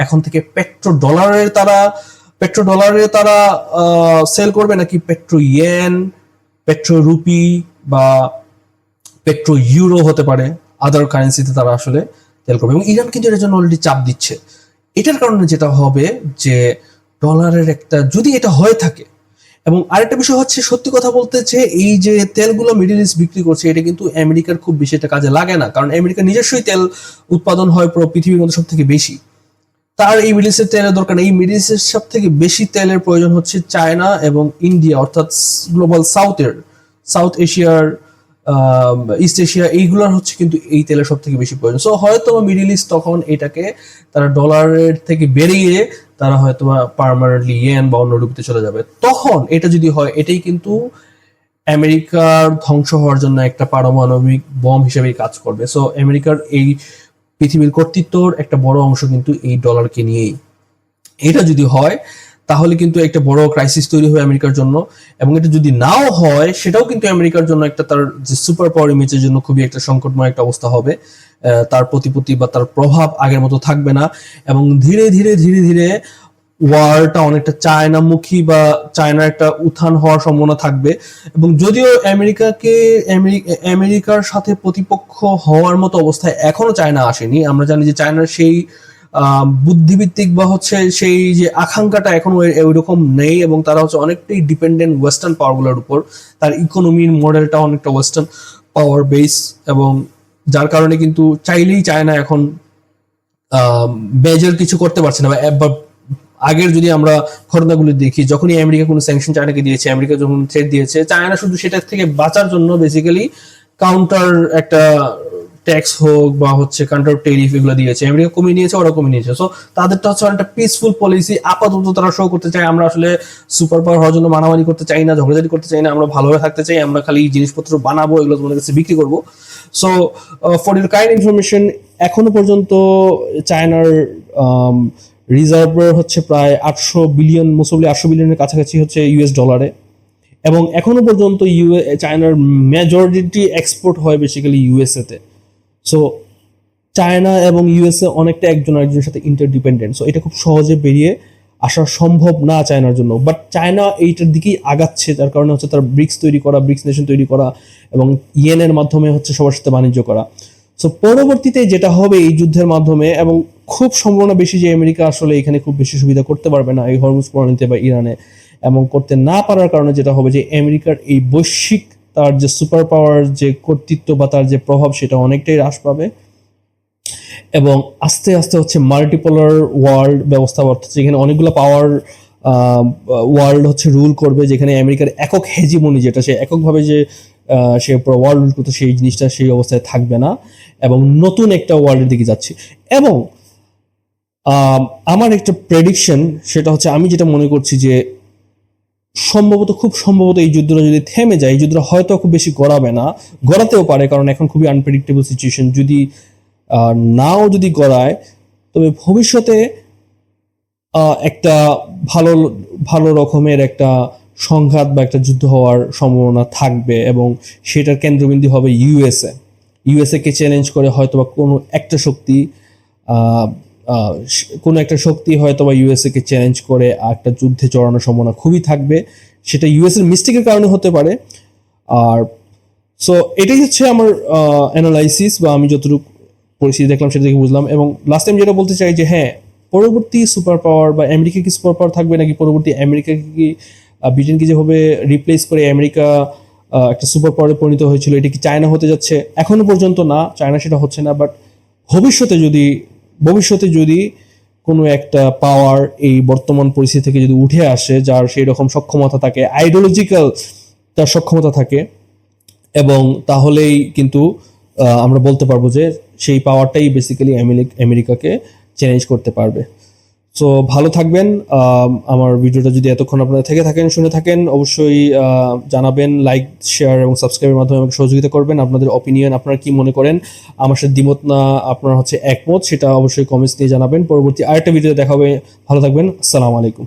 এখন থেকে পেট্রো ডলারে তারা সেল করবে নাকি পেট্রো ইয়েন, পেট্রো রুপি বা পেট্রো ইউরো হতে পারে, আদার কারেন্সিতে তারা আসলে তেল করবে। এবং ইরান কিন্তু এটার জন্য অলরেডি চাপ দিচ্ছে। এটার কারণে যেটা হবে যে ডলারের একটা, যদি এটা হয়ে থাকে, এবং আরেকটা বিষয় হচ্ছে সত্যি কথা বলতে যে এই যে তেলগুলো মিডল ইস্ট বিক্রি করছে, এটা কিন্তু আমেরিকার খুব বেশি একটা কাজে লাগে না, কারণ আমেরিকার নিজস্বই তেল উৎপাদন হয় পুরো পৃথিবীর মধ্যে সব থেকে বেশি। তার এই মিডল ইস্টের তেলের দরকার নেই। এই মিডল ইস্টের সব থেকে বেশি তেলের প্রয়োজন হচ্ছে চায়না এবং ইন্ডিয়া, অর্থাৎ গ্লোবাল সাউথ এশিয়ার, ইস্ট এশিয়া, এইগুলোর হচ্ছে কিন্তু এই তেলের সব থেকে বেশি প্রয়োজন। সো হয়তো মিডল ইস্ট তখন এটাকে তারা ডলারের থেকে বেরিয়ে তারা হয়তো পার্মানেন্টলি ইয়েন বা অন্য রূপে চলে যাবে। তখন এটা যদি হয়, এটাই কিন্তু আমেরিকার ধ্বংস হওয়ার জন্য একটা পারমাণবিক বম হিসেবেই কাজ করবে। সো আমেরিকার এই পৃথিবীর কর্তৃত্বর একটা বড় অংশ কিন্তু এই ডলারকে নিয়েই। এটা যদি হয় তাহলে কিন্তু একটা বড় ক্রাইসিস তৈরি হয় আমেরিকার জন্য, এবং এটা যদি নাও হয় সেটাও কিন্তু আমেরিকার জন্য একটা তার যে সুপার পাওয়ার ইমেজের জন্য খুবই একটা সংকটময় একটা অবস্থা হবে। তার প্রতিপত্তি বা তার প্রভাব আগের মতো থাকবে না, এবং ধীরে ধীরে ওয়ারটা অনেকটা চায়নামুখী বা চায়নার একটা উত্থান হওয়ার সম্ভাবনা থাকবে। এবং যদিও আমেরিকার সাথে প্রতিপক্ষ হওয়ার মতো অবস্থায় এখনো চায়না আসেনি, আমরা জানি যে চায়নার সেই বুদ্ধিভিত্তিক বা হচ্ছে সেই যে আকাঙ্ক্ষাটা এখন ওইরকম নেই, এবং তারা হচ্ছে অনেকটাই ডিপেন্ডেন্ট ওয়েস্টার্ন পাওয়ারগুলোর উপর। তার ইকোনমির মডেলটা অনেকটা ওয়েস্টার্ন পাওয়ার বেস, এবং যার কারণে কিন্তু চাইলেই চায়না এখন মেজর কিছু করতে পারছে না। বা আগের যদি আমরা ঘটনাগুলো দেখি, যখনই আমেরিকা কোনো স্যাংশন চায়নাকে দিয়েছে, আমেরিকা যখন থ্রেট দিয়েছে, চায়না শুধু সেটার থেকে বাঁচার জন্য বেসিক্যালি কাউন্টার একটা ট্যাক্স হোক বা হচ্ছে কাউন্টার টেরিফ এগুলো দিয়েছে। আমেরিকা কমিয়ে নিয়েছে, ওরা কমিয়ে নিয়েছে। সো তাদেরটা হচ্ছে অনেকটা পিসফুল পলিসি। আপাতত তারা শো করতে চায় আমরা আসলে সুপার পাওয়ার হওয়ার জন্য মারামারি করতে চাই না, ঝগড়াঝাটি করতে চাই না, আমরা ভালোভাবে থাকতে চাই, আমরা খালি জিনিসপত্র বানাবো, এগুলো তোমাদের কাছে বিক্রি করবো। So for your kind information, এখনো পর্যন্ত চায়নার রিজার্ভ হচ্ছে প্রায় 800 বিলিয়ন, মোস্টলি 800 বিলিয়নের কাছাকাছি হচ্ছে ইউএস ডলারে, এবং এখনো পর্যন্ত চায়নার মেজরিটি এক্সপোর্ট হয় বেসিক্যালি ইউএসএ-তে। সো চায়না এবং ইউএসএ অনেকটা একজন আরেকজনের সাথে ইন্টারডিপেন্ডেন্ট। সো এটা খুব সহজে বেরিয়ে আসা সম্ভব না চায়নার জন্য, বাট চায়না এইটার দিকেই আগাচ্ছে, যার কারণে হচ্ছে তার ব্রিক্স তৈরি করা, ব্রিক্স নেশন তৈরি করা, এবং ইয়েনের মাধ্যমে হচ্ছে সবার সাথে বাণিজ্য করা। সো পরবর্তীতে যেটা হবে এই যুদ্ধের মাধ্যমে, এবং খুব সম্ভাবনা বেশি যে আমেরিকা আসলে এখানে খুব বেশি সুবিধা করতে পারবে না এই হরমুজ প্রণালীতে বা ইরানে, এবং করতে না পারার কারণে যেটা হবে যে আমেরিকার এই বৈশ্বিক তার যে সুপার পাওয়ার যে কর্তৃত্ব বা তার যে প্রভাব, সেটা অনেকটাই হ্রাস পাবে, এবং আস্তে আস্তে হচ্ছে মাল্টিপোলার ওয়ার্ল্ড ব্যবস্থা, অর্থাৎ যেখানে অনেকগুলো পাওয়ার ওয়ার্ল্ড হচ্ছে রুল করবে, যেখানে আমেরিকার একক হেজিমনি, যেটা সে এককভাবে যে সে পুরো ওয়ার্ল্ড রুল করতো, সেই জিনিসটা সেই অবস্থায় থাকবে না, এবং নতুন একটা ওয়ার্ল্ডের দিকে যাচ্ছে। এবং আমার একটা প্রেডিকশন, সেটা হচ্ছে আমি যেটা মনে করছি যে খুব সম্ভবত এই যুদ্ধটা যদি থেমে যায়, এই যুদ্ধটা হয়তো খুব বেশি গড়াবে না, গড়াতেও পারে, কারণ এখন খুবই আনপ্রেডিক্টেবল সিচুয়েশন। যদি নাও যদি গড়ায়, তবে ভবিষ্যতে একটা ভালো ভালো রকমের একটা সংঘাত বা একটা যুদ্ধ হওয়ার সম্ভাবনা থাকবে, এবং সেটার কেন্দ্রবিন্দু হবে ইউএসএ কে চ্যালেঞ্জ করে হয়তোবা কোনো একটা শক্তি হয়তোবা ইউএসএ কে চ্যালেঞ্জ করে একটা যুদ্ধে জড়ানোর সম্ভাবনা খুবই থাকবে। সেটা ইউএসএর মিস্টেকের কারণে হতে পারে। আর সো এটাই হচ্ছে আমার অ্যানালাইসিস, বা আমি যতটুকু পরিস্থিতি দেখলাম সেটা থেকে বুঝলাম। এবং লাস্ট টাইম যেটা বলতে চাই যে হ্যাঁ, পরবর্তী সুপার পাওয়ার বা আমেরিকা কি সুপার পাওয়ার থাকবে, নাকি পরবর্তী আমেরিকাকে কি ব্রিটেনকে যেভাবে রিপ্লেস করে আমেরিকা একটা সুপার পাওয়ারে পরিণত হয়েছিল, এটা কি চায়না হতে যাচ্ছে? এখনো পর্যন্ত না, চায়না সেটা হচ্ছে না, বাট ভবিষ্যতে যদি কোনো একটা পাওয়ার এই বর্তমান পরিস্থিতি থেকে যদি উঠে আসে, যার সেই রকম সক্ষমতা থাকে, আইডিওলজিক্যাল তার সক্ষমতা থাকে, এবং তাহলেই কিন্তু আমরা বলতে পারবো যে সেই পাওয়ারটাই বেসিক্যালি আমেরিকাকে চ্যালেঞ্জ করতে পারবে। সো ভালো থাকবেন। আমার ভিডিওটা যদি এতক্ষণ আপনারা শুনে থাকেন, অবশ্যই জানাবেন, লাইক, শেয়ার এবং সাবস্ক্রাইবের মাধ্যমে আমাকে সহযোগিতা করবেন। আপনাদের অপিনিয়ন, আপনারা কি মনে করেন, আমার সাথে দ্বিমত না আপনারা হচ্ছে একমত, সেটা অবশ্যই কমেন্টস দিয়ে জানাবেন। পরবর্তী আরেকটা ভিডিওতে দেখা হবে। ভালো থাকবেন। আসসালামু আলাইকুম।